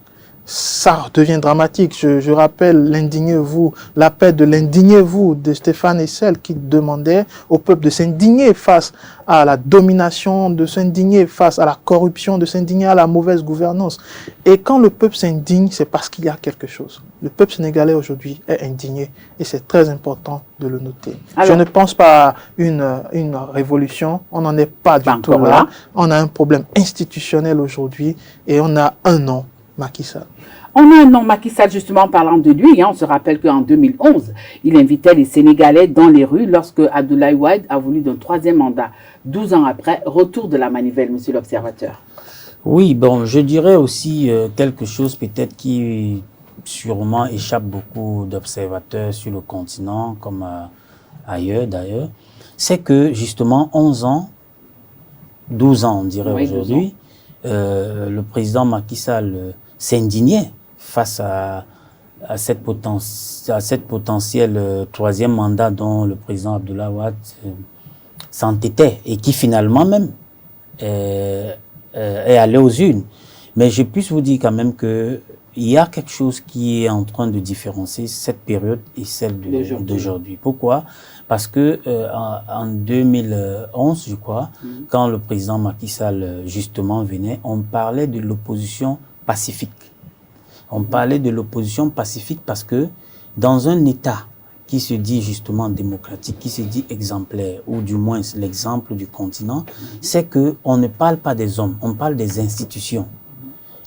ça devient dramatique. Je rappelle l'indignez-vous, l'appel de l'indignez-vous de Stéphane Hessel qui demandait au peuple de s'indigner face à la domination, de s'indigner face à la corruption, de s'indigner à la mauvaise gouvernance. Et quand le peuple s'indigne, c'est parce qu'il y a quelque chose. Le peuple sénégalais aujourd'hui est indigné et c'est très important de le noter. Alors, je ne pense pas à une révolution, on n'en est pas du tout là. On a un problème institutionnel aujourd'hui et on a un nom. Macky Sall. On a un nom, Macky Sall, justement, en parlant de lui. On se rappelle qu'en 2011, il invitait les Sénégalais dans les rues lorsque Abdoulaye Wade a voulu d'un 3e mandat. 12 ans après, retour de la manivelle, monsieur l'observateur. Oui, bon, je dirais aussi quelque chose peut-être qui sûrement échappe beaucoup d'observateurs sur le continent, comme ailleurs d'ailleurs. C'est que justement, 11 ans, 12 ans on dirait aujourd'hui, le président Macky Sall s'indignait face à cette potentielle 3e mandat dont le président Abdoulaye Wade s'entêtait et qui finalement même est allé aux urnes. Mais je puisse vous dire quand même qu'il il y a quelque chose qui est en train de différencier cette période et celle d'aujourd'hui. Pourquoi? Parce que en 2011, je crois, quand le président Macky Sall justement venait, on parlait de l'opposition pacifique. On parlait de l'opposition pacifique parce que dans un État qui se dit justement démocratique, qui se dit exemplaire, ou du moins l'exemple du continent, c'est qu'on ne parle pas des hommes, on parle des institutions.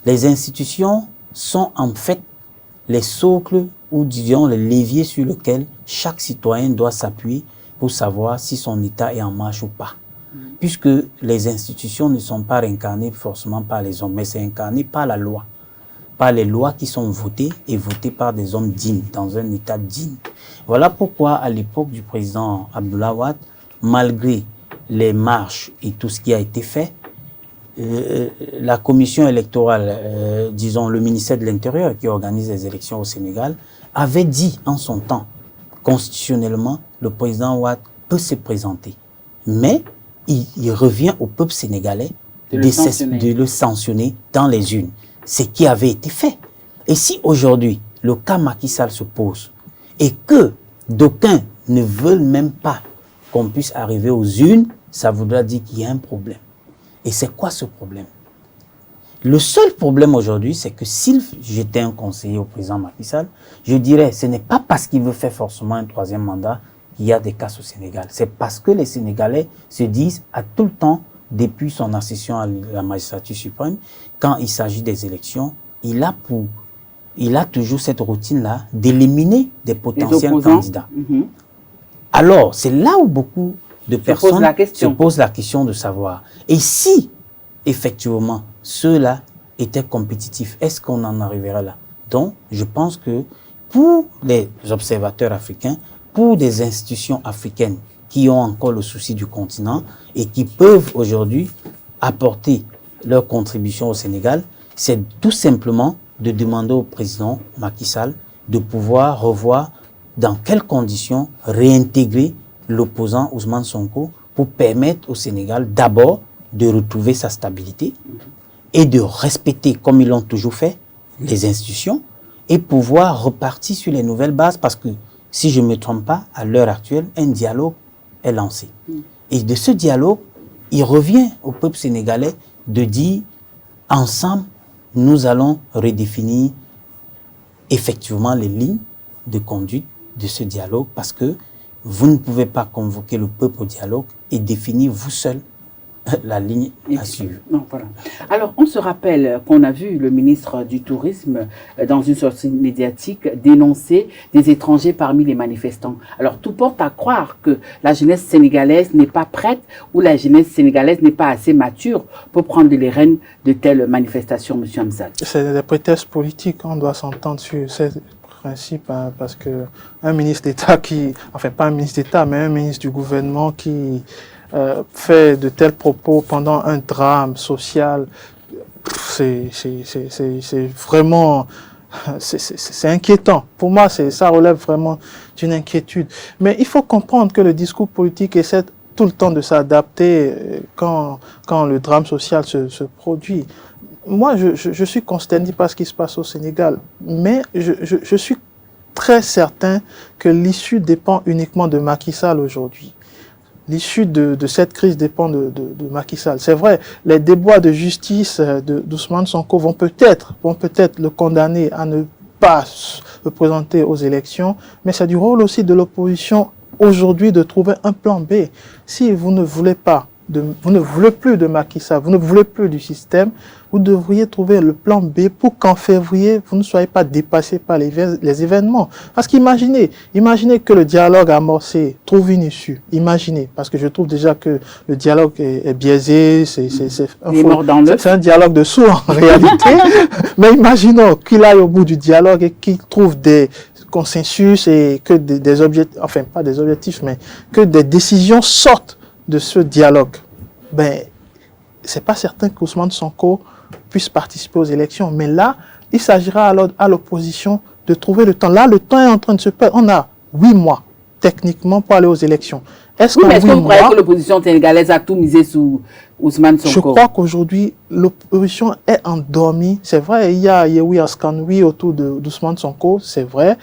Les institutions sont en fait les socles ou disons les leviers sur lesquels chaque citoyen doit s'appuyer pour savoir si son État est en marche ou pas. Puisque les institutions ne sont pas incarnées forcément par les hommes, mais c'est incarné par la loi, par les lois qui sont votées et votées par des hommes dignes, dans un État digne. Voilà pourquoi, à l'époque du président Abdoulaye Wade, malgré les marches et tout ce qui a été fait, la commission électorale, disons le ministère de l'Intérieur qui organise les élections au Sénégal, avait dit en son temps, constitutionnellement, le président Wade peut se présenter. Mais il revient au peuple sénégalais de le sanctionner dans les urnes. Ce qui avait été fait. Et si aujourd'hui, le cas Macky Sall se pose, et que d'aucuns ne veulent même pas qu'on puisse arriver aux urnes, ça voudra dire qu'il y a un problème. Et c'est quoi ce problème? Le seul problème aujourd'hui, c'est que si j'étais un conseiller au président Macky Sall, je dirais ce n'est pas parce qu'il veut faire forcément un troisième mandat qu'il y a des casses au Sénégal. C'est parce que les Sénégalais se disent à tout le temps, depuis son accession à la magistrature suprême, quand il s'agit des élections, il a toujours cette routine-là d'éliminer des potentiels candidats. Alors, c'est là où beaucoup de personnes se posent la question de savoir. Et si, effectivement, ceux-là étaient compétitifs, est-ce qu'on en arriverait là? Donc, je pense que pour les observateurs africains, pour des institutions africaines qui ont encore le souci du continent et qui peuvent aujourd'hui apporter leur contribution au Sénégal, c'est tout simplement de demander au président Macky Sall de pouvoir revoir dans quelles conditions réintégrer l'opposant Ousmane Sonko pour permettre au Sénégal d'abord de retrouver sa stabilité et de respecter, comme ils l'ont toujours fait, les institutions et pouvoir repartir sur les nouvelles bases parce que, si je ne me trompe pas, à l'heure actuelle, un dialogue est lancé. Et de ce dialogue, il revient au peuple sénégalais de dire, ensemble, nous allons redéfinir effectivement les lignes de conduite de ce dialogue parce que vous ne pouvez pas convoquer le peuple au dialogue et définir vous seul la ligne à suivre. Non, voilà. Alors, on se rappelle qu'on a vu le ministre du Tourisme dans une sortie médiatique dénoncer des étrangers parmi les manifestants. Alors, tout porte à croire que la jeunesse sénégalaise n'est pas prête ou la jeunesse sénégalaise n'est pas assez mature pour prendre les rênes de telles manifestations, M. Hamzat. C'est des prétextes politiques, on doit s'entendre sur ces principes, hein, parce que un ministre d'État enfin pas un ministre d'État, mais un ministre du gouvernement qui fait de tels propos pendant un drame social, c'est vraiment, c'est inquiétant. Pour moi, ça relève vraiment d'une inquiétude. Mais il faut comprendre que le discours politique essaie tout le temps de s'adapter quand le drame social se produit. Moi, je suis consterné par ce qui se passe au Sénégal, mais je suis très certain que l'issue dépend uniquement de Macky Sall aujourd'hui. L'issue de cette crise dépend de Macky Sall. C'est vrai, les déboires de justice d'Ousmane Sonko vont peut-être le condamner à ne pas se présenter aux élections, mais c'est du rôle aussi de l'opposition aujourd'hui de trouver un plan B. Si vous ne voulez pas vous ne voulez plus de Macky Sall, vous ne voulez plus du système, vous devriez trouver le plan B pour qu'en février, vous ne soyez pas dépassé par les événements. Parce qu'imaginez que le dialogue amorcé trouve une issue. Imaginez, parce que je trouve déjà que le dialogue est biaisé, c'est un dialogue de sourds en réalité. Mais imaginons qu'il aille au bout du dialogue et qu'il trouve des consensus et que des objectifs, enfin pas des objectifs, mais que des décisions sortent de ce dialogue. Ben, c'est pas certain qu'Ousmane Sonko puisse participer aux élections. Mais là, il s'agira alors à l'opposition de trouver le temps. Là, le temps est en train de se perdre. On a 8 mois, techniquement pour aller aux élections. Est-ce Oui, mais est-ce que vous croyez mois, que l'opposition sénégalaise a tout misé sous Ousmane Sonko? je crois qu'aujourd'hui, l'opposition est endormie. C'est vrai, il y a Yehui Askanoui autour d'Ousmane Sonko, c'est vrai.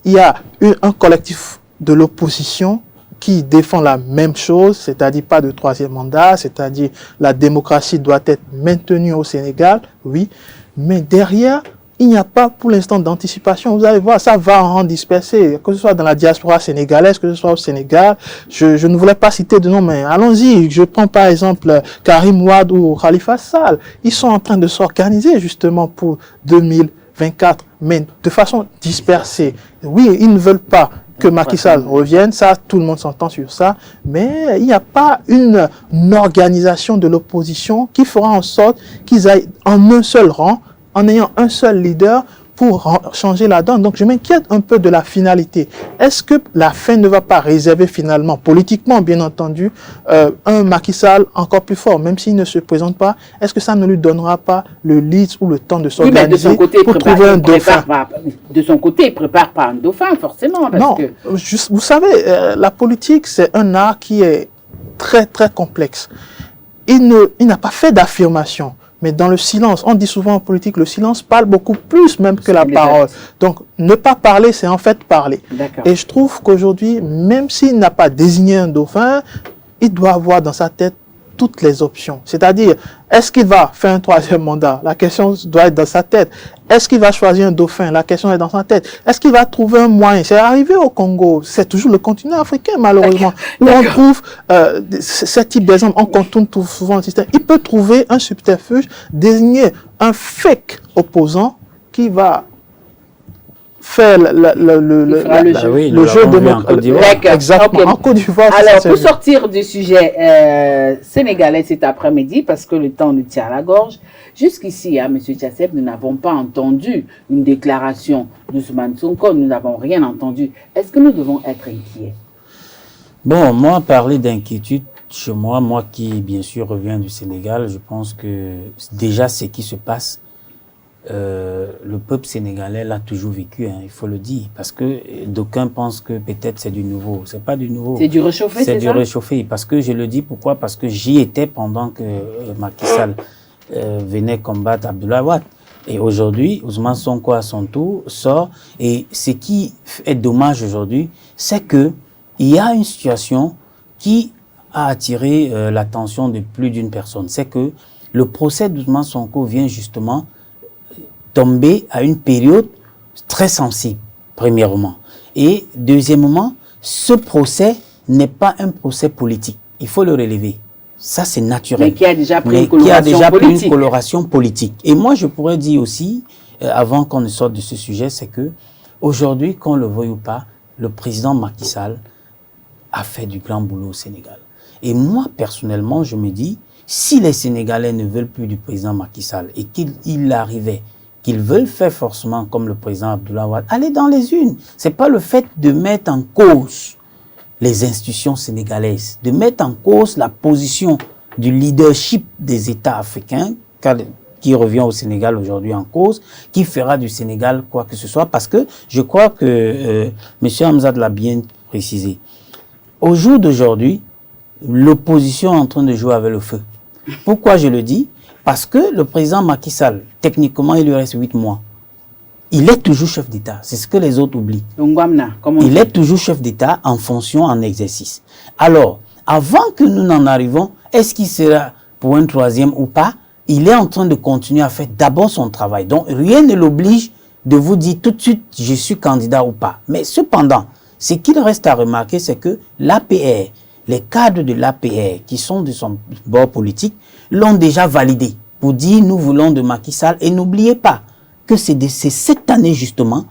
Il y a un collectif de l'opposition qui défend la même chose, c'est-à-dire pas de troisième mandat, c'est-à-dire la démocratie doit être maintenue au Sénégal, oui. Mais derrière, il n'y a pas pour l'instant d'anticipation. Vous allez voir, ça va en disperser, que ce soit dans la diaspora sénégalaise, que ce soit au Sénégal. Je ne voulais pas citer de nom, mais allons-y. Je prends par exemple Karim Wade ou Khalifa Sall. Ils sont en train de s'organiser justement pour 2024, mais de façon dispersée. Oui, ils ne veulent pas que Macky Sall revienne, ça, tout le monde s'entend sur ça, mais il n'y a pas une organisation de l'opposition qui fera en sorte qu'ils aillent en un seul rang, en ayant un seul leader pour changer la donne. Donc je m'inquiète un peu de la finalité. Est-ce que la fin ne va pas réserver finalement, politiquement bien entendu, un Macky Sall encore plus fort, même s'il ne se présente pas, est-ce que ça ne lui donnera pas le lead ou le temps de s'organiser pour trouver un dauphin? De son côté, il ne prépare pas un dauphin, forcément. Parce non, que... vous savez, la politique, c'est un art qui est très, très complexe. Il n'a pas fait d'affirmation. Mais dans le silence, on dit souvent en politique, le silence parle beaucoup plus même que la parole. Donc, ne pas parler, c'est en fait parler. Et je trouve qu'aujourd'hui, même s'il n'a pas désigné un dauphin, il doit avoir dans sa tête toutes les options. C'est-à-dire, est-ce qu'il va faire un troisième mandat? La question doit être dans sa tête. Est-ce qu'il va choisir un dauphin? La question est dans sa tête. Est-ce qu'il va trouver un moyen? C'est arrivé au Congo. C'est toujours le continent africain, malheureusement, où on trouve ce type d'exemple. On contourne souvent le système. Il peut trouver un subterfuge, désigner un fake opposant qui va faire le jeu de en Côte d'Ivoire. Exactement. En Côte d'Ivoire. Alors, pour sortir du sujet sénégalais cet après-midi, parce que le temps nous tient à la gorge, jusqu'ici, M. Tchassep, nous n'avons pas entendu une déclaration d'Ousmane Sonko, nous n'avons rien entendu. Est-ce que nous devons être inquiets? Bon, moi, parler d'inquiétude, chez moi qui, bien sûr, reviens du Sénégal, je pense que déjà, ce qui se passe, le peuple sénégalais l'a toujours vécu, hein, il faut le dire, parce que d'aucuns pensent que peut-être c'est du nouveau. C'est pas du nouveau. C'est du réchauffé, c'est du réchauffé. Parce que je le dis pourquoi? Parce que j'y étais pendant que Macky Sall venait combattre Abdoulaye Wade. Et aujourd'hui, Ousmane Sonko à son tour sort. Et ce qui est dommage aujourd'hui, c'est que il y a une situation qui a attiré l'attention de plus d'une personne. C'est que le procès d'Ousmane Sonko vient justement tomber à une période très sensible, premièrement. Et deuxièmement, ce procès n'est pas un procès politique. Il faut le relever. Ça, c'est naturel. Mais qui a déjà pris une coloration politique. Et moi, je pourrais dire aussi, avant qu'on ne sorte de ce sujet, c'est que aujourd'hui, qu'on le veuille ou pas, le président Macky Sall a fait du grand boulot au Sénégal. Et moi, personnellement, je me dis, si les Sénégalais ne veulent plus du président Macky Sall et qu'il arrivait qu'ils veulent faire forcément comme le président Abdoulaye Wade, aller dans les urnes. C'est pas le fait de mettre en cause les institutions sénégalaises, de mettre en cause la position du leadership des États africains, qui revient au Sénégal aujourd'hui en cause, qui fera du Sénégal quoi que ce soit, parce que je crois que M. Hamzat l'a bien précisé. Au jour d'aujourd'hui, l'opposition est en train de jouer avec le feu. Pourquoi je le dis? Parce que le président Macky Sall, techniquement, il lui reste 8 mois. Il est toujours chef d'État. C'est ce que les autres oublient. Il est toujours chef d'État en fonction, en exercice. Alors, avant que nous n'en arrivons, est-ce qu'il sera pour un troisième ou pas? Il est en train de continuer à faire d'abord son travail. Donc, rien ne l'oblige de vous dire tout de suite, je suis candidat ou pas. Mais cependant, ce qu'il reste à remarquer, c'est que l'APR, les cadres de l'APR qui sont de son bord politique, l'ont déjà validé pour dire nous voulons de Macky Sall. Et n'oubliez pas que c'est cette année justement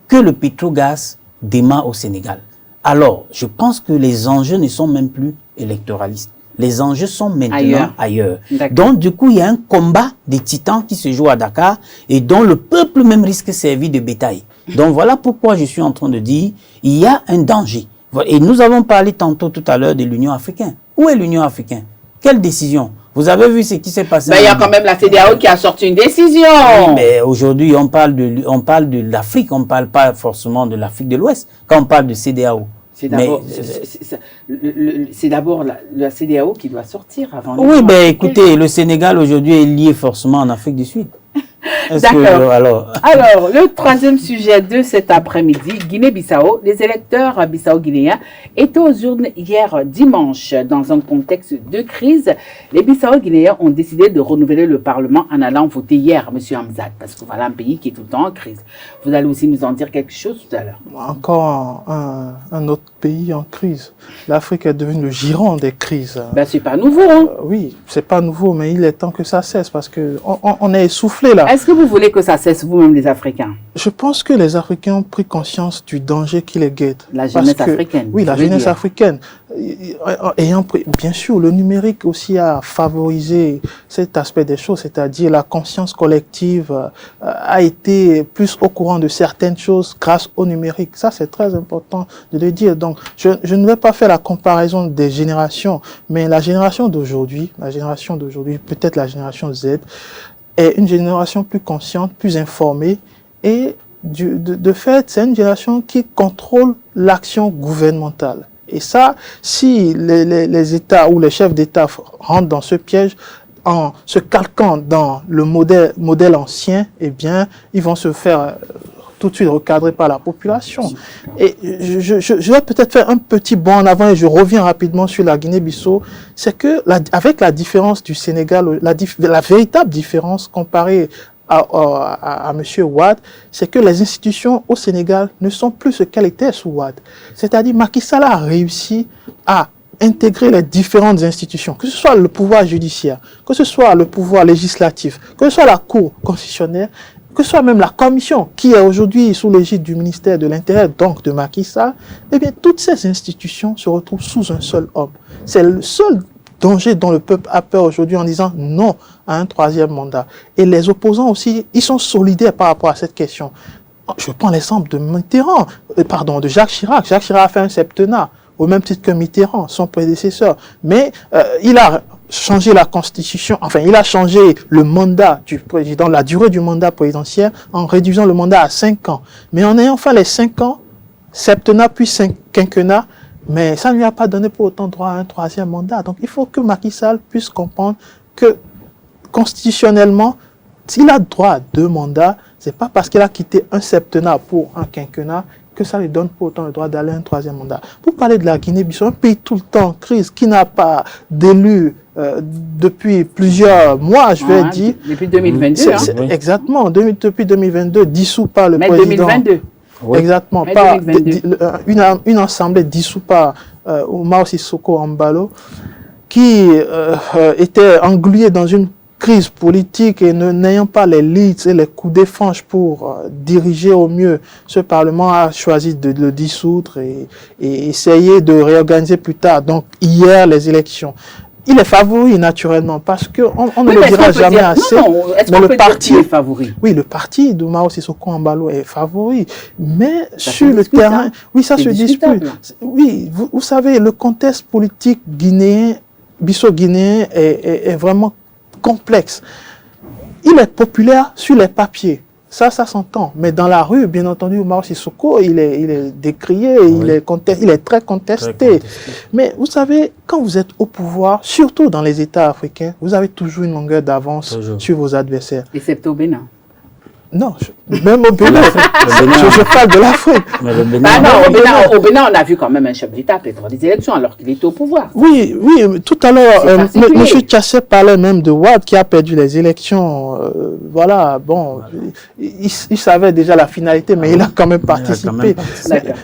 que le pétrogaz démarre au Sénégal. Alors, je pense que les enjeux ne sont même plus électoralistes. Les enjeux sont maintenant ailleurs. Donc, du coup, il y a un combat des titans qui se joue à Dakar et dont le peuple même risque de servir de bétail. Donc, voilà pourquoi je suis en train de dire il y a un danger. Et nous avons parlé tantôt tout à l'heure de l'Union africaine. Où est l'Union africaine? Quelle décision? Vous avez vu ce qui s'est passé. Mais il y a quand même la CEDEAO qui a sorti une décision. Oui, mais aujourd'hui, on parle de l'Afrique, on ne parle pas forcément de l'Afrique de l'Ouest quand on parle de CEDEAO. C'est d'abord la CEDEAO qui doit sortir avant. Oui, ben écoutez, le Sénégal aujourd'hui est lié forcément en Afrique du Sud. D'accord. Alors, le troisième sujet de cet après-midi, Guinée-Bissau. Les électeurs bissau-guinéens étaient aux urnes hier dimanche. Dans un contexte de crise, les Bissau-guinéens ont décidé de renouveler le Parlement en allant voter hier, M. Hamzat, parce que voilà un pays qui est tout le temps en crise. Vous allez aussi nous en dire quelque chose tout à l'heure. Encore un autre pays en crise. L'Afrique est devenue le giron des crises. Ben, c'est pas nouveau, hein? Oui, c'est pas nouveau, mais il est temps que ça cesse parce que on est essoufflé là. Est-ce que vous voulez que ça cesse, vous-même, les Africains? Je pense que les Africains ont pris conscience du danger qui les guette. La jeunesse africaine. Oui, la jeunesse africaine. Ayant pris, bien sûr, le numérique aussi a favorisé cet aspect des choses, c'est-à-dire la conscience collective a été plus au courant de certaines choses grâce au numérique. Ça, c'est très important de le dire. Donc, je ne vais pas faire la comparaison des générations, mais la génération d'aujourd'hui, peut-être la génération Z, est une génération plus consciente, plus informée et de fait, c'est une génération qui contrôle l'action gouvernementale. Et ça, si les États ou les chefs d'État rentrent dans ce piège en se calquant dans le modèle ancien, eh bien, ils vont se faire tout de suite recadrer par la population. Et je vais peut-être faire un petit bond en avant et je reviens rapidement sur la Guinée-Bissau. C'est que, avec la différence du Sénégal, la véritable différence comparée à M. Wade, c'est que les institutions au Sénégal ne sont plus ce qu'elles étaient sous Wade. C'est-à-dire, Macky Sall a réussi à intégrer les différentes institutions, que ce soit le pouvoir judiciaire, que ce soit le pouvoir législatif, que ce soit la Cour constitutionnelle, que ce soit même la commission qui est aujourd'hui sous l'égide du ministère de l'Intérieur, donc de Macky Sall, eh bien, toutes ces institutions se retrouvent sous un seul homme. C'est le seul danger dont le peuple a peur aujourd'hui en disant non à un troisième mandat. Et les opposants aussi, ils sont solidaires par rapport à cette question. Je prends l'exemple de Jacques Chirac. Jacques Chirac a fait un septennat, au même titre que Mitterrand, son prédécesseur. Mais il a changé la constitution, enfin il a changé le mandat du président, la durée du mandat présidentiel en réduisant le mandat à 5 ans. Mais en ayant fait les 5 ans, septennat puis quinquennat, mais ça ne lui a pas donné pour autant droit à un troisième mandat. Donc il faut que Macky Sall puisse comprendre que constitutionnellement, s'il a droit à 2 mandats, c'est pas parce qu'il a quitté un septennat pour un quinquennat que ça lui donne pour autant le droit d'aller à un troisième mandat. Pour parler de la Guinée-Bissau, un pays tout le temps en crise, qui n'a pas d'élu depuis plusieurs mois, je vais dire. Depuis 2022. Exactement, depuis 2022, dissous par le président. 2022. Oui. Exactement, par une assemblée dissoute par Umaro Sissoco Embalo, qui était engluée dans une crise politique et n'ayant pas les leads et les coups de franche pour diriger au mieux ce Parlement, a choisi de le dissoudre et essayer de réorganiser plus tard. Donc hier, les élections. Il est favori naturellement parce qu'on ne le dira jamais assez. Mais le parti est favori. Oui, le parti d'Umaro Sissoco Embalo est favori. Mais ça sur le terrain, oui, ça se dispute. Oui, vous savez, le contexte politique guinéen, bissau-guinéen est vraiment complexe. Il est populaire sur les papiers. Ça s'entend. Mais dans la rue, bien entendu, Umaro Sissoco, il est décrié, oui. il est très contesté. Mais vous savez, quand vous êtes au pouvoir, surtout dans les États africains, vous avez toujours une longueur d'avance sur vos adversaires. Excepté au Bénin. Non, même au Bénin, je parle de l'Afrique. Au Bénin, on a vu quand même un chef d'État perdre des élections alors qu'il était au pouvoir. Oui, tout à l'heure, M. Tchassé parlait même de Wade qui a perdu les élections. Voilà, bon, il savait déjà la finalité, mais il a quand même participé.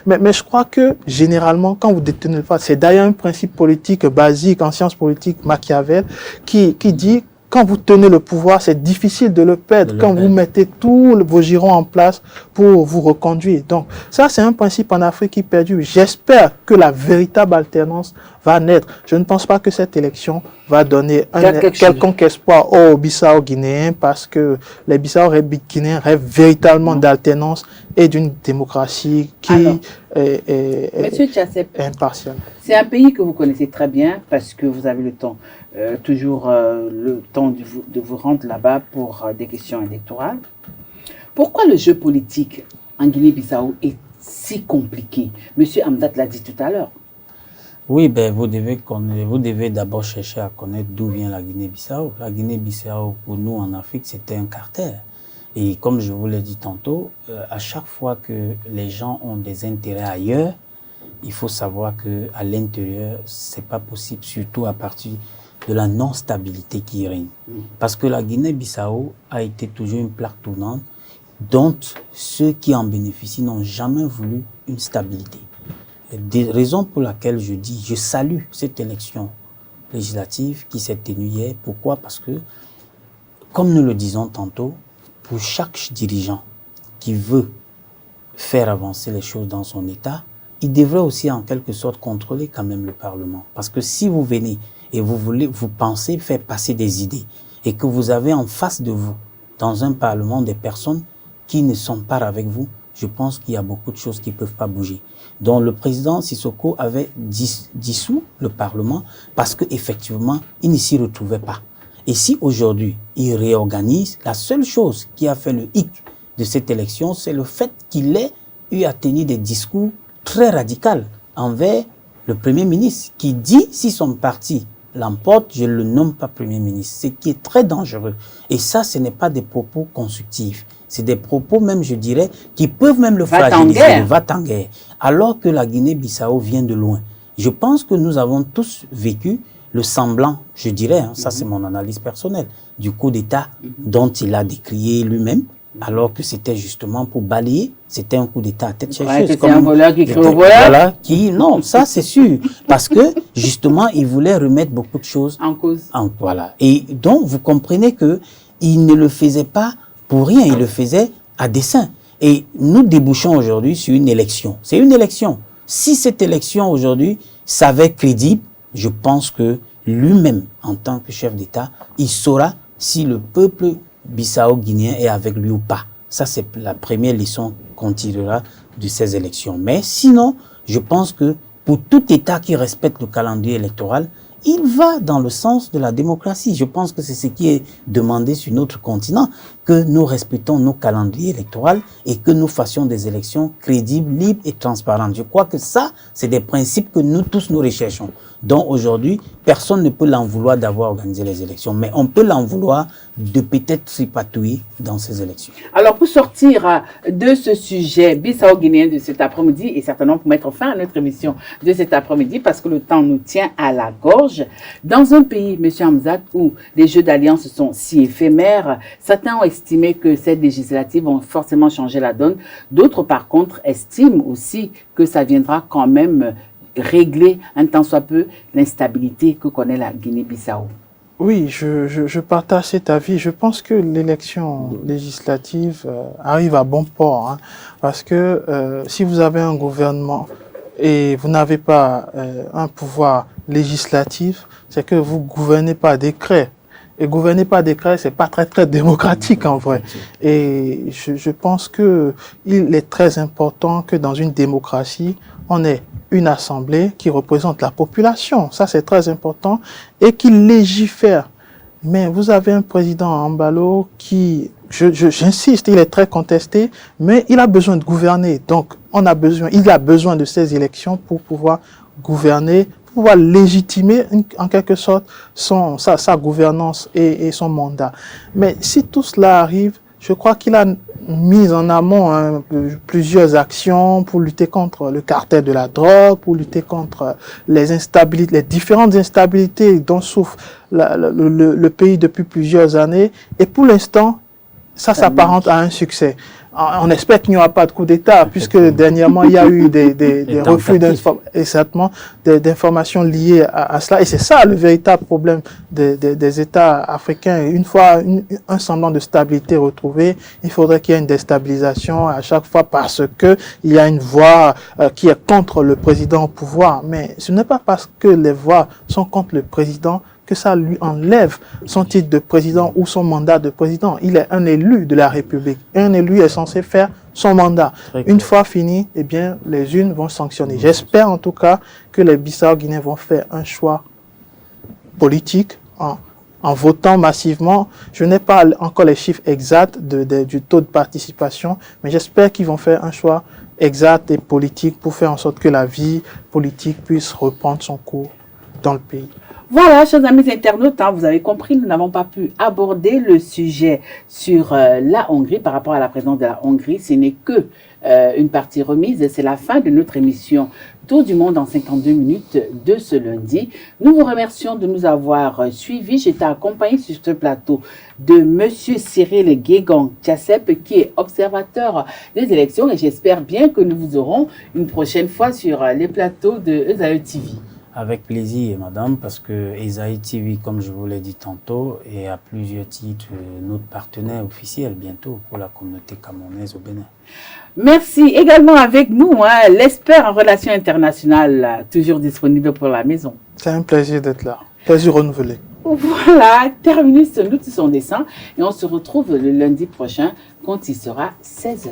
Mais je crois que, généralement, quand vous détenez le pouvoir, c'est d'ailleurs un principe politique basique en sciences politiques, Machiavel, qui dit quand vous tenez le pouvoir, c'est difficile de le perdre quand vous mettez tous vos girons en place pour vous reconduire. Donc, ça, c'est un principe en Afrique qui perdure. J'espère que la véritable alternance va naître. Je ne pense pas que cette élection va donner quelconque espoir aux Bissau-Guinéens parce que les Bissau-Guinéens rêvent véritablement d'alternance et d'une démocratie qui est impartiale. C'est un pays que vous connaissez très bien parce que vous avez le temps, le temps de vous rendre là-bas pour des questions électorales. Pourquoi le jeu politique en Guinée-Bissau est si compliqué? Monsieur Hamzat l'a dit tout à l'heure. Oui, vous devez d'abord chercher à connaître d'où vient la Guinée-Bissau. La Guinée-Bissau, pour nous en Afrique, c'était un carter. Et comme je vous l'ai dit tantôt, à chaque fois que les gens ont des intérêts ailleurs, il faut savoir qu'à l'intérieur, c'est pas possible, surtout à partir de la non-stabilité qui règne. Parce que la Guinée-Bissau a été toujours une plaque tournante dont ceux qui en bénéficient n'ont jamais voulu une stabilité. Des raisons pour lesquelles je salue cette élection législative qui s'est tenue hier. Pourquoi? Parce que, comme nous le disons tantôt, pour chaque dirigeant qui veut faire avancer les choses dans son État, il devrait aussi en quelque sorte contrôler quand même le Parlement. Parce que si vous venez et vous pensez faire passer des idées et que vous avez en face de vous, dans un Parlement, des personnes qui ne sont pas avec vous, je pense qu'il y a beaucoup de choses qui ne peuvent pas bouger. Donc le président Sissoko avait dissous le Parlement parce qu'effectivement, il ne s'y retrouvait pas. Et si aujourd'hui, il réorganise, la seule chose qui a fait le hic de cette élection, c'est le fait qu'il ait eu à tenir des discours très radicaux envers le Premier ministre, qui dit, si son parti l'emporte, je ne le nomme pas Premier ministre, ce qui est très dangereux. Et ça, ce n'est pas des propos constructifs. C'est des propos, même, je dirais, qui peuvent même le fragiliser, le va-t-en-guerre. Alors que la Guinée-Bissau vient de loin. Je pense que nous avons tous vécu le semblant, je dirais, ça c'est mon analyse personnelle, du coup d'État dont il a décrié lui-même, alors que c'était justement pour balayer, c'était un coup d'État à tête chercheuse. C'est un voleur qui crie au voleur. Non, ça c'est sûr, parce que justement, il voulait remettre beaucoup de choses en cause. Voilà. Et donc, vous comprenez que il ne le faisait pas pour rien, il le faisait à dessein. Et nous débouchons aujourd'hui sur une élection. C'est une élection. Si cette élection aujourd'hui s'avère crédible, je pense que lui-même, en tant que chef d'État, il saura si le peuple bissau-guinéen est avec lui ou pas. Ça, c'est la première leçon qu'on tirera de ces élections. Mais sinon, je pense que pour tout État qui respecte le calendrier électoral, il va dans le sens de la démocratie. Je pense que c'est ce qui est demandé sur notre continent, que nous respectons nos calendriers électoraux et que nous fassions des élections crédibles, libres et transparentes. Je crois que ça, c'est des principes que nous tous nous recherchons. Donc aujourd'hui, personne ne peut l'en vouloir d'avoir organisé les élections, mais on peut l'en vouloir de peut-être tripatouiller dans ces élections. Alors pour sortir de ce sujet bissau-guinéen de cet après-midi, et certainement pour mettre fin à notre émission de cet après-midi, parce que le temps nous tient à la gorge, dans un pays, M. Hamzat, où les jeux d'alliance sont si éphémères, certains ont estimé que ces législatives vont forcément changer la donne. D'autres, par contre, estiment aussi que ça viendra quand même régler un tant soit peu l'instabilité que connaît la Guinée-Bissau. Oui, je partage cet avis. Je pense que l'élection législative arrive à bon port, parce que si vous avez un gouvernement et vous n'avez pas un pouvoir législatif, c'est que vous gouvernez par décret. Et gouverner par décret, c'est pas très démocratique en vrai. Et je pense que il est très important que dans une démocratie, on ait une assemblée qui représente la population. Ça, c'est très important. Et qui légifère. Mais vous avez un président Embalo qui, j'insiste, il est très contesté, mais il a besoin de gouverner. Donc, il a besoin de ces élections pour pouvoir gouverner, pour pouvoir légitimer en quelque sorte sa gouvernance et son mandat. Mais si tout cela arrive, je crois qu'il a mis en amont plusieurs actions pour lutter contre le cartel de la drogue, pour lutter contre les instabilités, les différentes instabilités dont souffre le pays depuis plusieurs années. Et pour l'instant, ça s'apparente à un succès. On espère qu'il n'y aura pas de coup d'État, puisque dernièrement, il y a eu des refus d'informations liées à cela. Et c'est ça le véritable problème des États africains. Une fois un semblant de stabilité retrouvé, il faudrait qu'il y ait une déstabilisation à chaque fois parce qu'il y a une voix qui est contre le président au pouvoir. Mais ce n'est pas parce que les voix sont contre le président que ça lui enlève son titre de président ou son mandat de président. Il est un élu de la République. Un élu est censé faire son mandat. Une fois fini, eh bien, les urnes vont sanctionner. J'espère en tout cas que les Bissau-Guinéens vont faire un choix politique en votant massivement. Je n'ai pas encore les chiffres exacts du taux de participation, mais j'espère qu'ils vont faire un choix exact et politique pour faire en sorte que la vie politique puisse reprendre son cours dans le pays. Voilà, chers amis internautes, vous avez compris, nous n'avons pas pu aborder le sujet sur la Hongrie par rapport à la présence de la Hongrie. Ce n'est que une partie remise. C'est la fin de notre émission Tour du monde en 52 minutes de ce lundi. Nous vous remercions de nous avoir suivis. J'étais accompagné sur ce plateau de Monsieur Cyril Guégan Tchassep, qui est observateur des élections. Et j'espère bien que nous vous aurons une prochaine fois sur les plateaux de ESAE TV. Avec plaisir, madame, parce que ESAE TV, comme je vous l'ai dit tantôt, est à plusieurs titres notre partenaire officiel bientôt pour la communauté camerounaise au Bénin. Merci également avec nous, l'expert en relations internationales, toujours disponible pour la maison. C'est un plaisir d'être là, plaisir renouvelé. Voilà, terminus, nous tous on descend et on se retrouve le lundi prochain quand il sera 16h.